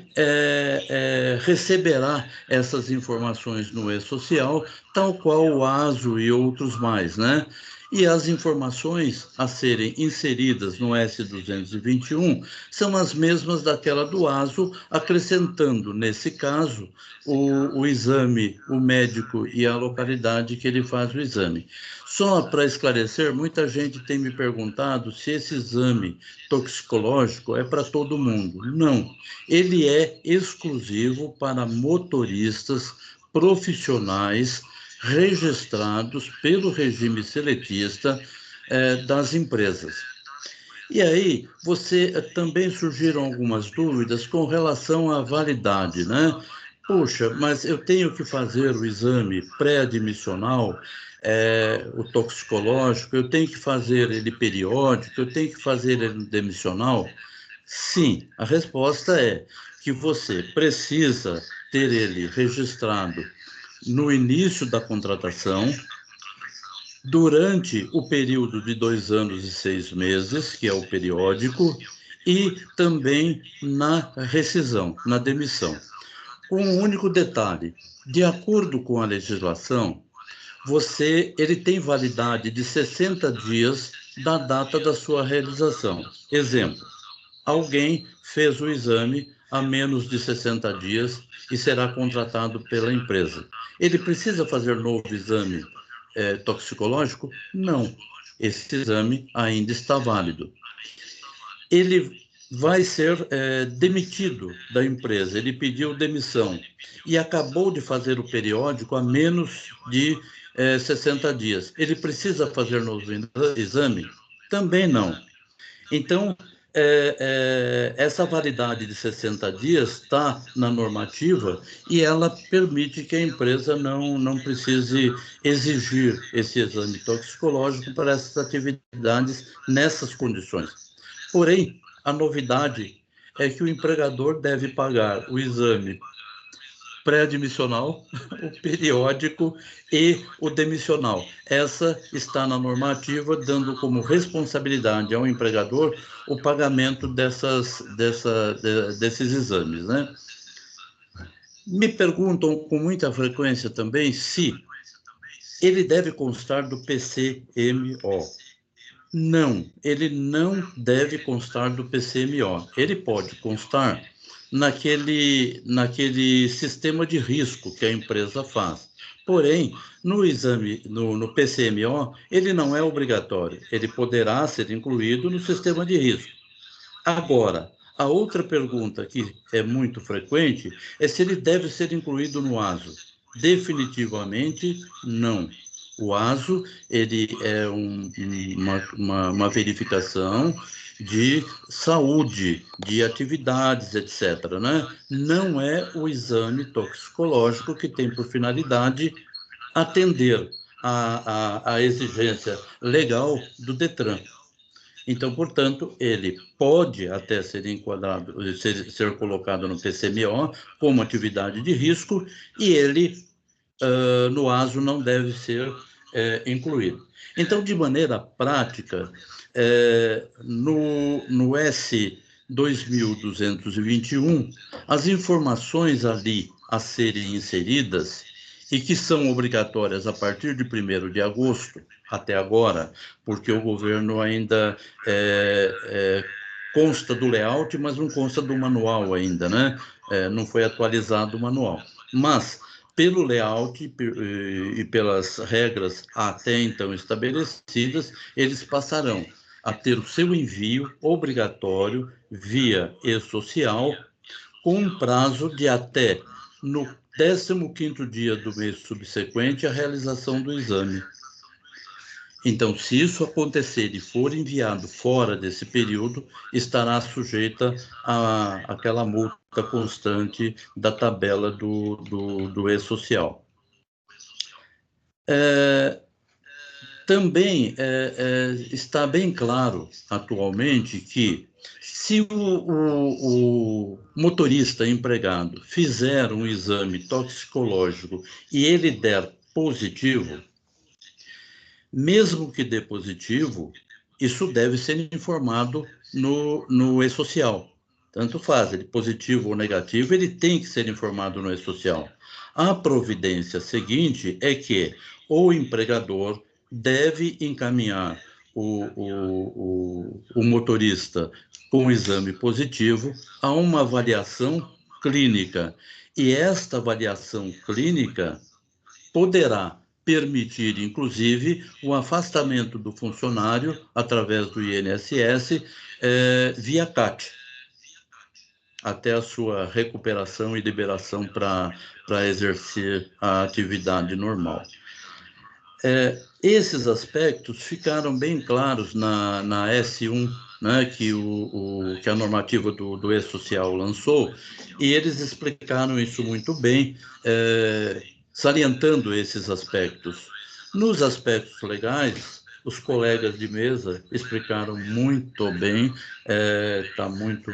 receberá essas informações no e-social, tal qual o ASO e outros mais, né? E as informações a serem inseridas no S221 são as mesmas daquela do ASO, acrescentando, nesse caso, o exame, o médico e a localidade que ele faz o exame. Só para esclarecer, muita gente tem me perguntado se esse exame toxicológico é para todo mundo. Não, ele é exclusivo para motoristas profissionais registrados pelo regime seletista das empresas. E aí, também surgiram algumas dúvidas com relação à validade, né? Puxa, mas eu tenho que fazer o exame pré-admissional, o toxicológico, eu tenho que fazer ele periódico, eu tenho que fazer ele demissional? Sim, a resposta é que você precisa ter ele registrado no início da contratação, durante o período de 2 anos e 6 meses, que é o periódico, e também na rescisão, na demissão. Com um único detalhe: de acordo com a legislação, ele tem validade de 60 dias da data da sua realização. Exemplo, alguém fez o exame há menos de 60 dias e será contratado pela empresa. Ele precisa fazer novo exame toxicológico? Não. Esse exame ainda está válido. Ele vai ser demitido da empresa. Ele pediu demissão e acabou de fazer o periódico há menos de 60 dias. Ele precisa fazer novo exame? Também não. Então, essa validade de 60 dias está na normativa e ela permite que a empresa não precise exigir esse exame toxicológico para essas atividades nessas condições. Porém, a novidade é que o empregador deve pagar o exame pré-admissional, o periódico e o demissional. Essa está na normativa, dando como responsabilidade ao empregador o pagamento desses exames, né? Me perguntam com muita frequência também se ele deve constar do PCMO. Não, ele não deve constar do PCMO. Ele pode constar naquele sistema de risco que a empresa faz. Porém, no exame, no PCMO, ele não é obrigatório. Ele poderá ser incluído no sistema de risco. Agora, a outra pergunta que é muito frequente é se ele deve ser incluído no ASO. Definitivamente, não. O ASO, ele é uma verificação de saúde, de atividades, etc., né? Não é o exame toxicológico que tem por finalidade atender a exigência legal do DETRAN. Então, portanto, ele pode até ser enquadrado, ser colocado no PCMO como atividade de risco e ele, no ASO, não deve ser incluído. Então, de maneira prática, no S 2221, as informações ali a serem inseridas e que são obrigatórias a partir de 1º de agosto até agora, porque o governo ainda consta do layout, mas não consta do manual ainda, né? Não foi atualizado o manual. Mas, pelo layout e pelas regras até então estabelecidas, eles passarão a ter o seu envio obrigatório via e-social, com um prazo de até no 15º dia do mês subsequente à realização do exame. Então, se isso acontecer e for enviado fora desse período, estará sujeita àquela multa constante da tabela do e-social. Também está bem claro atualmente que se o motorista empregado fizer um exame toxicológico e ele der positivo, mesmo que dê positivo, isso deve ser informado no e-social. Tanto faz, ele positivo ou negativo, ele tem que ser informado no e-social. A providência seguinte é que o empregador deve encaminhar o motorista com o exame positivo a uma avaliação clínica. E esta avaliação clínica poderá permitir, inclusive, o afastamento do funcionário através do INSS via CAT, até a sua recuperação e liberação para exercer a atividade normal. Esses aspectos ficaram bem claros na S1, né, que a normativa do e-social lançou, e eles explicaram isso muito bem, salientando esses aspectos. Nos aspectos legais, os colegas de mesa explicaram muito bem, está muito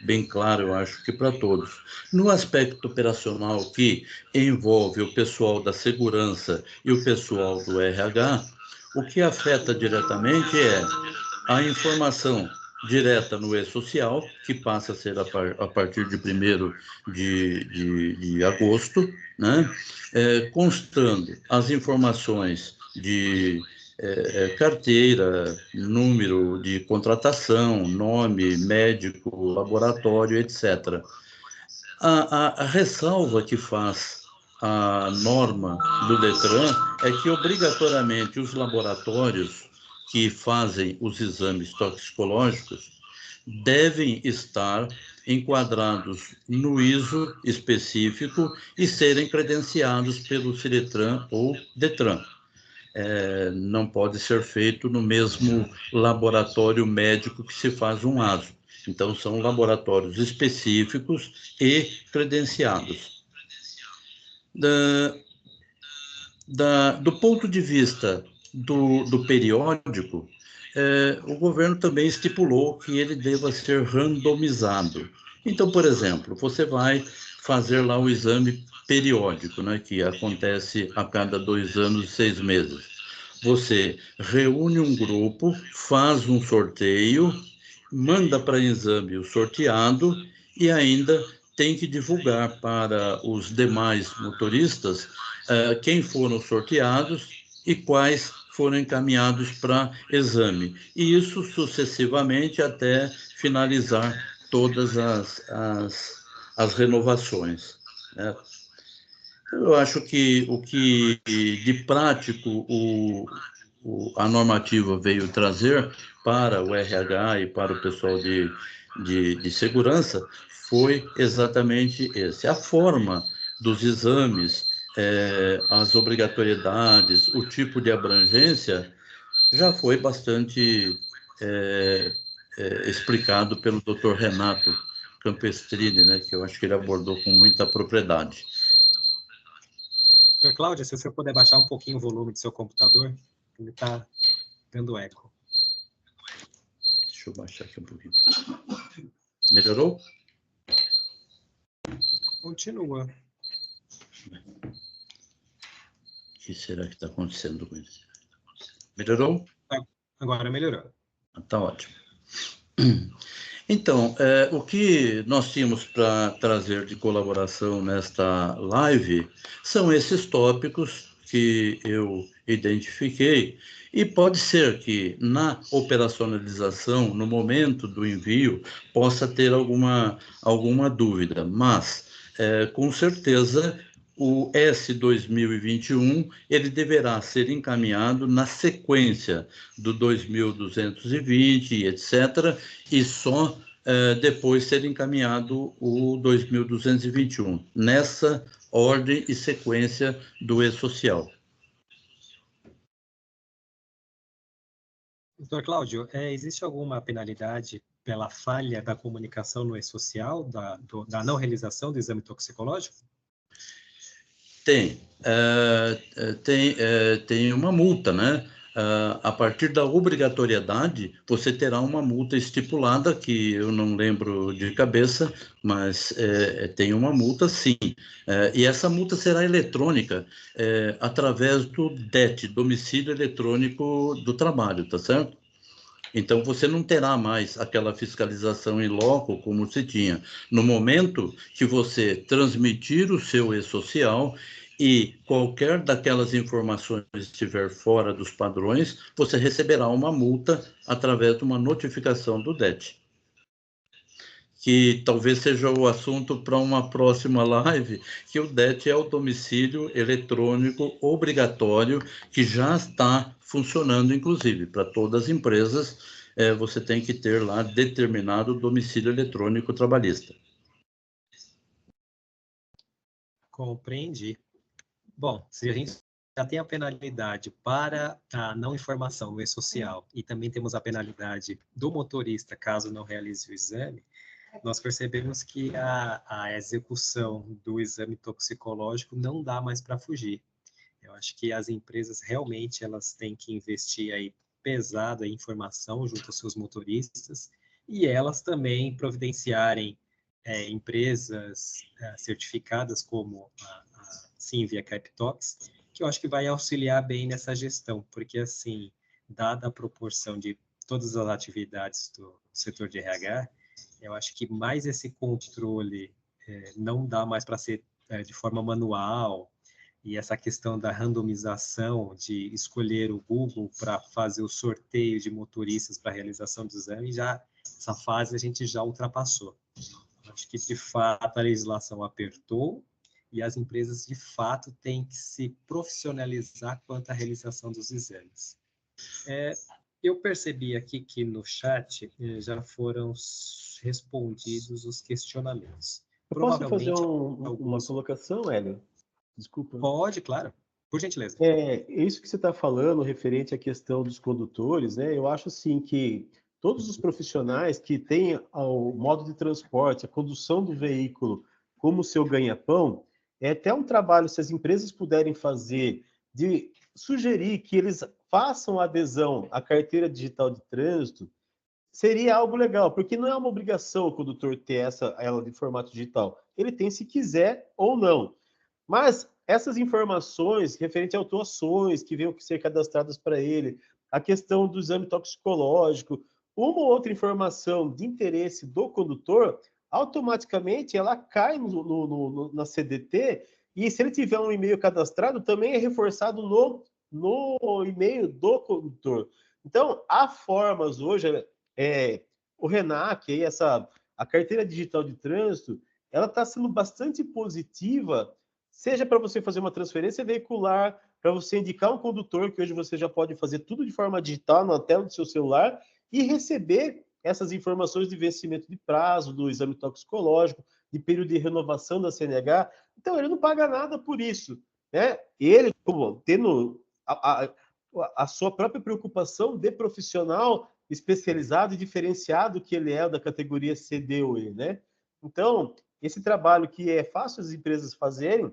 bem claro, eu acho que para todos. No aspecto operacional, que envolve o pessoal da segurança e o pessoal do RH, o que afeta diretamente é a informação direta no e-social, que passa a ser a partir de 1º de agosto, né? Constando as informações de carteira, número de contratação, nome, médico, laboratório, etc. A ressalva que faz a norma do Detran é que, obrigatoriamente, os laboratórios que fazem os exames toxicológicos devem estar enquadrados no ISO específico e serem credenciados pelo Ciretran ou Detran. Não pode ser feito no mesmo laboratório médico que se faz um ASO. Então, são laboratórios específicos e credenciados. Do ponto de vista do periódico, o governo também estipulou que ele deva ser randomizado. Então, por exemplo, você vai fazer lá o exame periódico, né, que acontece a cada 2 anos e 6 meses. Você reúne um grupo, faz um sorteio, manda para exame o sorteado e ainda tem que divulgar para os demais motoristas quem foram sorteados e quais foram encaminhados para exame. E isso sucessivamente até finalizar todas as renovações, né? Eu acho que o que de prático a normativa veio trazer para o RH e para o pessoal de segurança foi exatamente esse. A forma dos exames, as obrigatoriedades, o tipo de abrangência, já foi bastante explicado pelo Dr. Renato Campestrini, né, que eu acho que ele abordou com muita propriedade. Doutor Cláudio, se você puder baixar um pouquinho o volume do seu computador, ele está dando eco. Deixa eu baixar aqui um pouquinho. Melhorou? Continua. O que será que está acontecendo com isso? Melhorou? Agora melhorou. Está ótimo. Então, o que nós tínhamos para trazer de colaboração nesta live são esses tópicos que eu identifiquei, e pode ser que na operacionalização, no momento do envio, possa ter alguma dúvida, mas com certeza o S2021 ele deverá ser encaminhado na sequência do 2220, etc., e só depois ser encaminhado o 2221, nessa ordem e sequência do e-social. Doutor Cláudio, existe alguma penalidade pela falha da comunicação no e-social, da não realização do exame toxicológico? Tem uma multa, né? A partir da obrigatoriedade, você terá uma multa estipulada, que eu não lembro de cabeça, mas tem uma multa, sim. E essa multa será eletrônica, através do DET, Domicílio Eletrônico do Trabalho, tá certo? Então, você não terá mais aquela fiscalização em loco como se tinha. No momento que você transmitir o seu e-social e qualquer daquelas informações estiver fora dos padrões, você receberá uma multa através de uma notificação do DET. Que talvez seja o assunto para uma próxima live, que o DET é o domicílio eletrônico obrigatório, que já está funcionando, inclusive, para todas as empresas, você tem que ter lá determinado domicílio eletrônico trabalhista. Compreendi. Bom, se a gente já tem a penalidade para a não informação no e-social e também temos a penalidade do motorista caso não realize o exame, nós percebemos que a execução do exame toxicológico não dá mais para fugir. Eu acho que as empresas realmente elas têm que investir aí pesado em informação junto aos seus motoristas e elas também providenciarem empresas certificadas como a Sinvia Captox, que eu acho que vai auxiliar bem nessa gestão, porque assim, dada a proporção de todas as atividades do setor de RH, eu acho que mais esse controle não dá mais para ser de forma manual, e essa questão da randomização, de escolher o Google para fazer o sorteio de motoristas para a realização do exame, essa fase a gente já ultrapassou. Acho que, de fato, a legislação apertou e as empresas, de fato, têm que se profissionalizar quanto à realização dos exames. Eu percebi aqui que no chat já foram respondidos os questionamentos. Eu posso fazer uma colocação, Hélio? Desculpa. Pode, claro. Por gentileza. Isso que você está falando, referente à questão dos condutores, né? Eu acho, assim, que todos os profissionais que têm o modo de transporte, a condução do veículo como seu ganha-pão, é até um trabalho, se as empresas puderem fazer, de sugerir que eles façam adesão à carteira digital de trânsito, seria algo legal, porque não é uma obrigação o condutor ter ela de formato digital. Ele tem se quiser ou não. Mas essas informações referentes a autuações que venham ser cadastradas para ele, a questão do exame toxicológico, uma ou outra informação de interesse do condutor, automaticamente ela cai na CDT, e se ele tiver um e-mail cadastrado, também é reforçado no e-mail do condutor. Então, há formas hoje, o RENAC, a carteira digital de trânsito, ela está sendo bastante positiva, seja para você fazer uma transferência veicular, para você indicar um condutor, que hoje você já pode fazer tudo de forma digital na tela do seu celular, e receber essas informações de vencimento de prazo, do exame toxicológico, de período de renovação da CNH. Então, ele não paga nada por isso, né? Ele, tendo a sua própria preocupação de profissional especializado e diferenciado que ele é da categoria C, D ou E, né? Então, esse trabalho que é fácil as empresas fazerem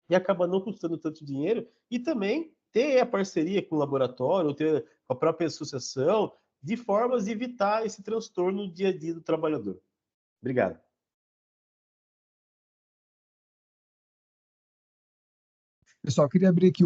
e acaba não custando tanto dinheiro, e também ter a parceria com o laboratório, ou ter com a própria associação, de formas de evitar esse transtorno no dia a dia do trabalhador. Obrigado. Pessoal, queria abrir aqui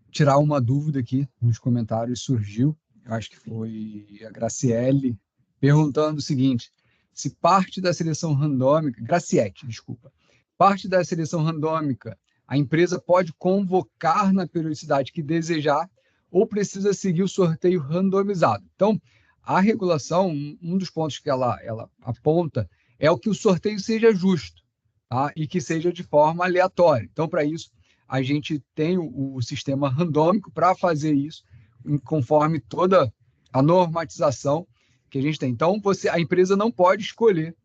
tirar uma dúvida aqui nos comentários, surgiu, eu acho que foi a Graciele, perguntando o seguinte: se parte da seleção randômica, Graciete, desculpa, parte da seleção randômica, a empresa pode convocar na periodicidade que desejar ou precisa seguir o sorteio randomizado. Então, a regulação, um dos pontos que ela aponta é o que o sorteio seja justo, tá? E que seja de forma aleatória. Então, para isso, a gente tem o sistema randômico para fazer isso, conforme toda a normatização que a gente tem. Então, a empresa não pode escolher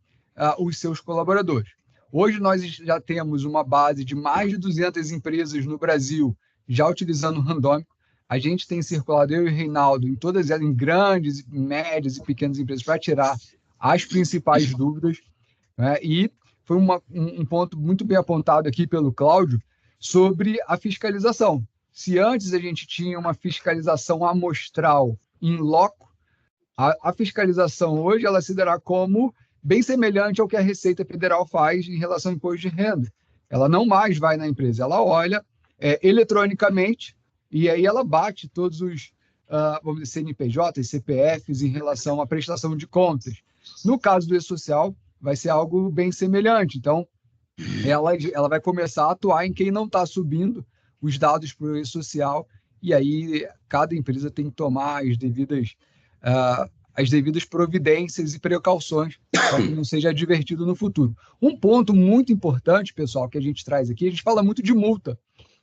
os seus colaboradores. Hoje, nós já temos uma base de mais de 200 empresas no Brasil já utilizando o randômico. A gente tem circulado, eu e o Reinaldo, em todas elas, em grandes, médias e pequenas empresas, para tirar as principais dúvidas, né? E foi um ponto muito bem apontado aqui pelo Cláudio sobre a fiscalização. Se antes a gente tinha uma fiscalização amostral in loco, a fiscalização hoje ela se dará como bem semelhante ao que a Receita Federal faz em relação ao imposto de renda. Ela não mais vai na empresa, ela olha eletronicamente e aí ela bate todos os vamos dizer, CNPJs, CPFs em relação à prestação de contas. No caso do E-Social, vai ser algo bem semelhante. Então, ela vai começar a atuar em quem não está subindo os dados para o E-Social, e aí cada empresa tem que tomar as devidas providências e precauções para que não seja divertido no futuro. Um ponto muito importante, pessoal, que a gente traz aqui, a gente fala muito de multa.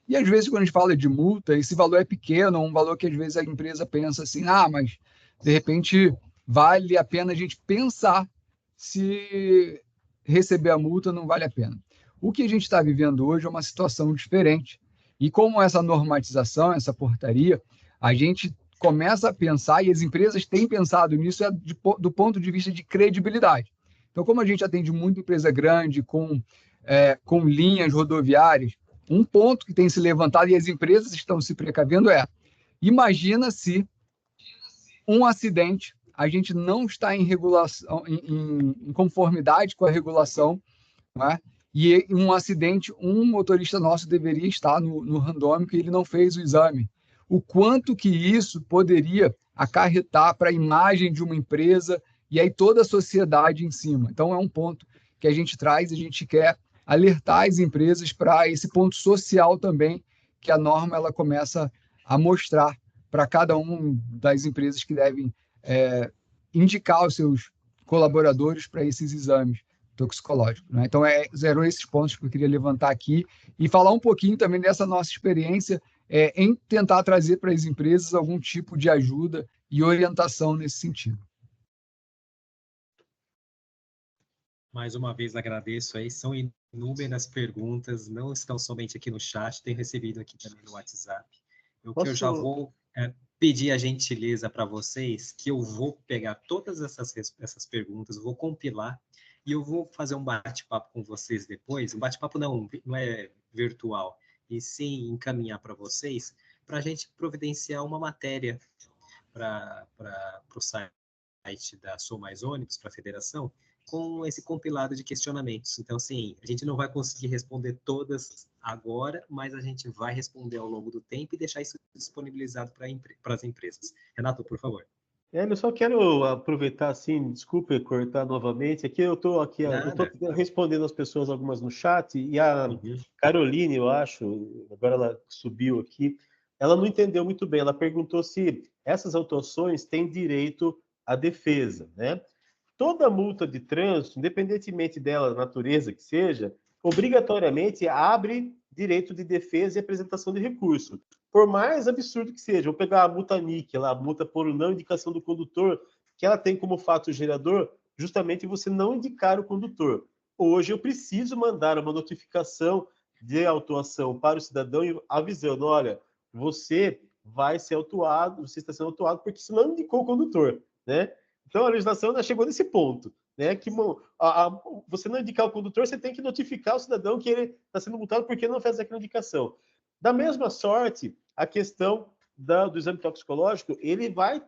E às vezes, quando a gente fala de multa, esse valor é pequeno, um valor que às vezes a empresa pensa assim, mas de repente vale a pena a gente pensar se receber a multa não vale a pena. O que a gente está vivendo hoje é uma situação diferente. E como essa normatização, essa portaria, a gente começa a pensar, e as empresas têm pensado nisso do ponto de vista de credibilidade. Então, como a gente atende muita empresa grande com linhas rodoviárias, um ponto que tem se levantado e as empresas estão se precavendo imagina se um acidente, a gente não está em regulação, em conformidade com a regulação, né? E um acidente, um motorista nosso deveria estar no randômico e ele não fez o exame. O quanto que isso poderia acarretar para a imagem de uma empresa e aí toda a sociedade em cima. Então, é um ponto que a gente traz, a gente quer alertar as empresas para esse ponto social também, que a norma ela começa a mostrar para cada uma das empresas que devem indicar os seus colaboradores para esses exames toxicológicos, né? Então, eram esses pontos que eu queria levantar aqui e falar um pouquinho também dessa nossa experiência em tentar trazer para as empresas algum tipo de ajuda e orientação nesse sentido. Mais uma vez agradeço aí, são inúmeras perguntas, não estão somente aqui no chat, tenho recebido aqui também no WhatsApp. Que eu já vou pedir a gentileza para vocês, que eu vou pegar todas essas perguntas, vou compilar e eu vou fazer um bate-papo com vocês depois. Um bate-papo não é virtual, e sim encaminhar para vocês, para a gente providenciar uma matéria para o site da Sou Mais Ônibus, para a federação, com esse compilado de questionamentos. Então, assim, a gente não vai conseguir responder todas agora, mas a gente vai responder ao longo do tempo e deixar isso disponibilizado para as empresas. Renato, por favor. Eu só quero aproveitar, assim, desculpe cortar novamente, aqui eu estou respondendo as pessoas, algumas no chat, e a Caroline, eu acho, agora ela subiu aqui, ela não entendeu muito bem, ela perguntou se essas autuações têm direito à defesa, né? Toda multa de trânsito, independentemente dela, natureza que seja, obrigatoriamente abre direito de defesa e apresentação de recurso. Por mais absurdo que seja, vou pegar a multa NIC, a multa por não indicação do condutor, que ela tem como fato gerador justamente você não indicar o condutor. Hoje eu preciso mandar uma notificação de autuação para o cidadão avisando, olha, você vai ser autuado, você está sendo autuado porque você não indicou o condutor, né? Então, a legislação chegou nesse ponto, né? Que você não indicar o condutor, você tem que notificar o cidadão que ele está sendo multado porque não fez aquela indicação. Da mesma sorte, a questão do exame toxicológico,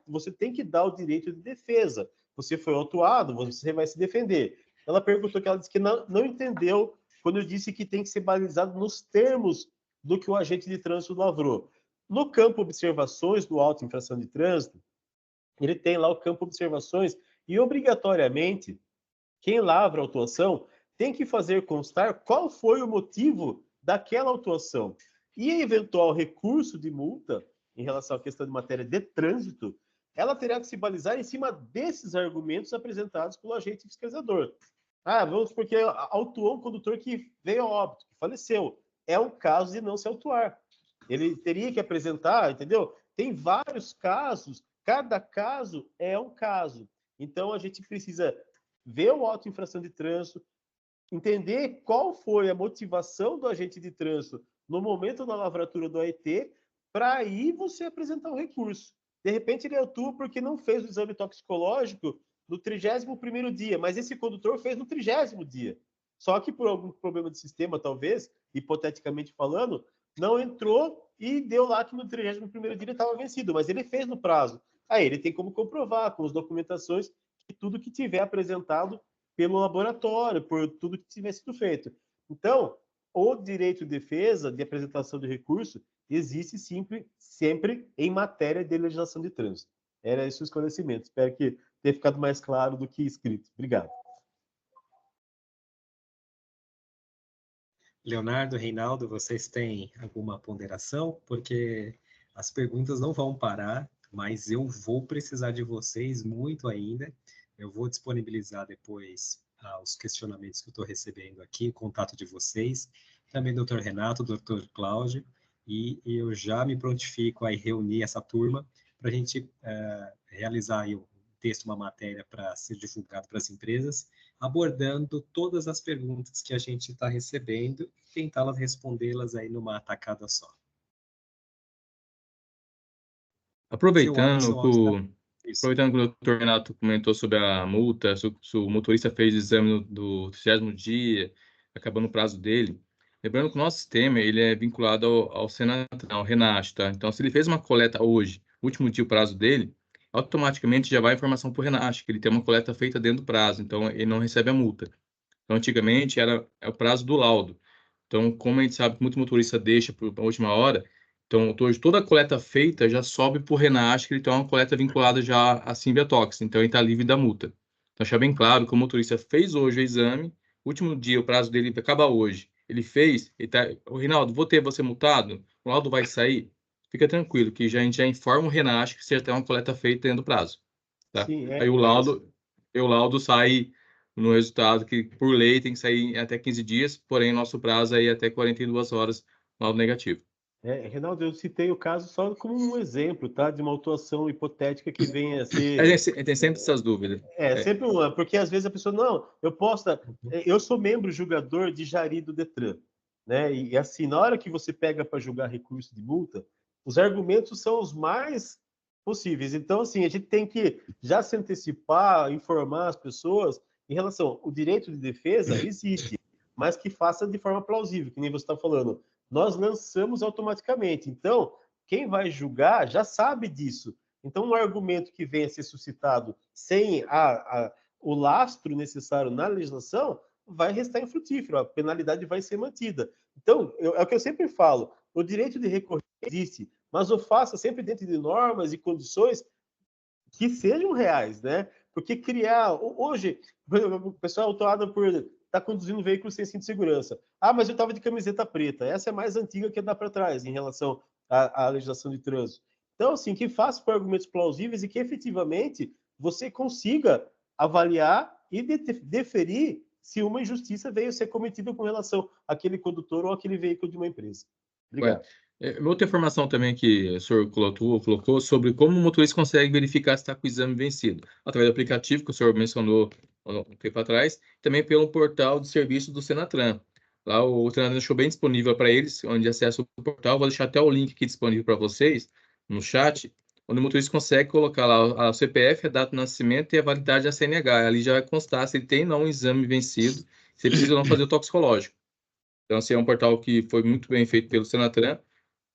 você tem que dar o direito de defesa. Você foi autuado, você vai se defender. Ela perguntou que ela disse que não entendeu quando eu disse que tem que ser balizado nos termos do que o agente de trânsito lavrou. No campo observações do auto infração de trânsito, ele tem lá o campo observações e, obrigatoriamente, quem lavra a autuação tem que fazer constar qual foi o motivo daquela autuação. E eventual recurso de multa, em relação à questão de matéria de trânsito, ela terá que se balizar em cima desses argumentos apresentados pelo agente fiscalizador. Vamos porque autuou um condutor que veio a óbito, que faleceu. É um caso de não se autuar. Ele teria que apresentar, entendeu? Tem vários casos. Cada caso é um caso. Então, a gente precisa ver o auto infração de trânsito, entender qual foi a motivação do agente de trânsito no momento da lavratura do AET, para aí você apresentar o recurso. De repente, ele autua porque não fez o exame toxicológico no 31º dia, mas esse condutor fez no 30º dia. Só que por algum problema de sistema, talvez, hipoteticamente falando, não entrou e deu lá que no 31º dia ele estava vencido, mas ele fez no prazo. Aí ele tem como comprovar com as documentações que tudo que tiver apresentado pelo laboratório, por tudo que tiver sido feito. Então, o direito de defesa, de apresentação de recurso, existe sempre em matéria de legislação de trânsito. Era esse o esclarecimento. Espero que tenha ficado mais claro do que escrito. Obrigado. Leonardo, Reinaldo, vocês têm alguma ponderação? Porque as perguntas não vão parar, mas eu vou precisar de vocês muito ainda. Eu vou disponibilizar depois os questionamentos que eu estou recebendo aqui, o contato de vocês, também doutor Renato, doutor Cláudio, e eu já me prontifico a reunir essa turma para a gente realizar aí um texto, uma matéria para ser divulgado para as empresas, abordando todas as perguntas que a gente está recebendo e tentá-las respondê-las aí numa atacada só. Aproveitando que o Dr. Renato comentou sobre a multa, se o motorista fez o exame do 30º dia, acabando o prazo dele, lembrando que o nosso sistema ele é vinculado ao Senatran, ao RENASH, tá? Então, se ele fez uma coleta hoje, último dia o prazo dele, automaticamente já vai a informação para o RENASH, que ele tem uma coleta feita dentro do prazo, então ele não recebe a multa. Então, antigamente é o prazo do laudo. Então, como a gente sabe que muito motorista deixa para a última hora, Então, hoje, toda a coleta feita já sobe para o RENASH, que ele tem uma coleta vinculada já à Symbiatox, então ele está livre da multa. Então, deixar bem claro que o motorista fez hoje o exame, último dia, o prazo dele acaba hoje. Ele fez, ele tá, ô, Rinaldo, vou ter você multado? O laudo vai sair? Fica tranquilo, que a gente já informa o RENASH que você já tem uma coleta feita dentro do prazo. Tá? Sim, Aí o laudo sai no resultado que, por lei, tem que sair até 15 dias, porém, nosso prazo é até 42 horas no laudo negativo. Reinaldo, eu citei o caso só como um exemplo, tá? De uma autuação hipotética que venha a ser... Tem sempre essas dúvidas. Sempre uma, porque às vezes a pessoa, não, eu sou membro julgador de Jari do Detran, né? E assim, na hora que você pega para julgar recurso de multa, os argumentos são os mais possíveis. Então, assim, a gente tem que já se antecipar, informar as pessoas em relação ao direito de defesa existe, mas que faça de forma plausível, que nem você está falando. Nós lançamos automaticamente. Então, quem vai julgar já sabe disso. Então, um argumento que venha a ser suscitado sem o lastro necessário na legislação vai restar infrutífero, a penalidade vai ser mantida. Então, é o que eu sempre falo, o direito de recorrer existe, mas o faça sempre dentro de normas e condições que sejam reais, né? Porque criar... Hoje, o pessoal é autuado por estar conduzindo um veículo sem cinto de segurança. Ah, mas eu estava de camiseta preta. Essa é mais antiga que dá para trás em relação à legislação de trânsito. Então, assim, que faça por argumentos plausíveis e que efetivamente você consiga avaliar e deferir se uma injustiça veio a ser cometida com relação àquele condutor ou àquele veículo de uma empresa. Obrigado. Outra informação também que o senhor colocou sobre como o motorista consegue verificar se está com o exame vencido. Através do aplicativo que o senhor mencionou um tempo atrás, também pelo portal de serviço do Senatran. Lá o Senatran deixou bem disponível para eles, onde acessa o portal. Vou deixar até o link aqui disponível para vocês no chat, onde o motorista consegue colocar lá a CPF, a data de nascimento e a validade da CNH. Ali já vai constar se ele tem ou não um exame vencido, se ele precisa ou não fazer o toxicológico. Então, assim, é um portal que foi muito bem feito pelo Senatran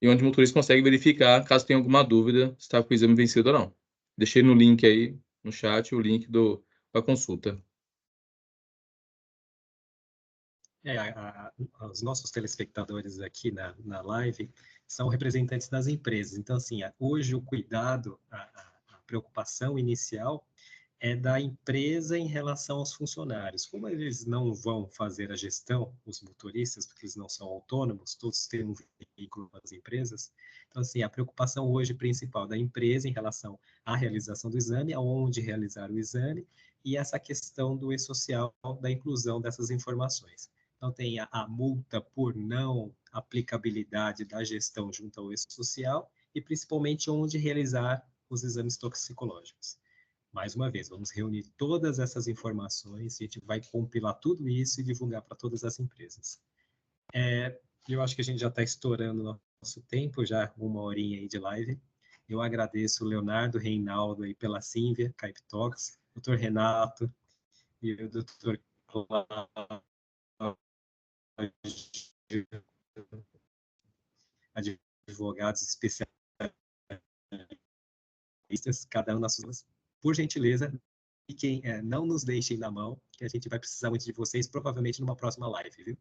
e onde o motorista consegue verificar, caso tenha alguma dúvida, se está com o exame vencido ou não. Deixei no link aí, no chat, o link da consulta. Os nossos telespectadores aqui na live são representantes das empresas. Então, assim, hoje o cuidado, a preocupação inicial é da empresa em relação aos funcionários. Como eles não vão fazer a gestão, os motoristas, porque eles não são autônomos, todos têm um veículo nas empresas. Então, assim, a preocupação hoje principal da empresa em relação à realização do exame, aonde realizar o exame, e essa questão do e-social, da inclusão dessas informações. Então, tem a multa por não aplicabilidade da gestão junto ao e-social e, principalmente, onde realizar os exames toxicológicos. Mais uma vez, vamos reunir todas essas informações e a gente vai compilar tudo isso e divulgar para todas as empresas. Eu acho que a gente já está estourando o nosso tempo, já 1 horinha aí de live. Eu agradeço o Leonardo, Reinaldo aí pela Symvia, Caiptox, o Dr. Renato e o Dr. Cláudio, advogados especialistas, cada um nas suas. Por gentileza, fiquem, não nos deixem na mão, que a gente vai precisar muito de vocês, provavelmente numa próxima live, viu?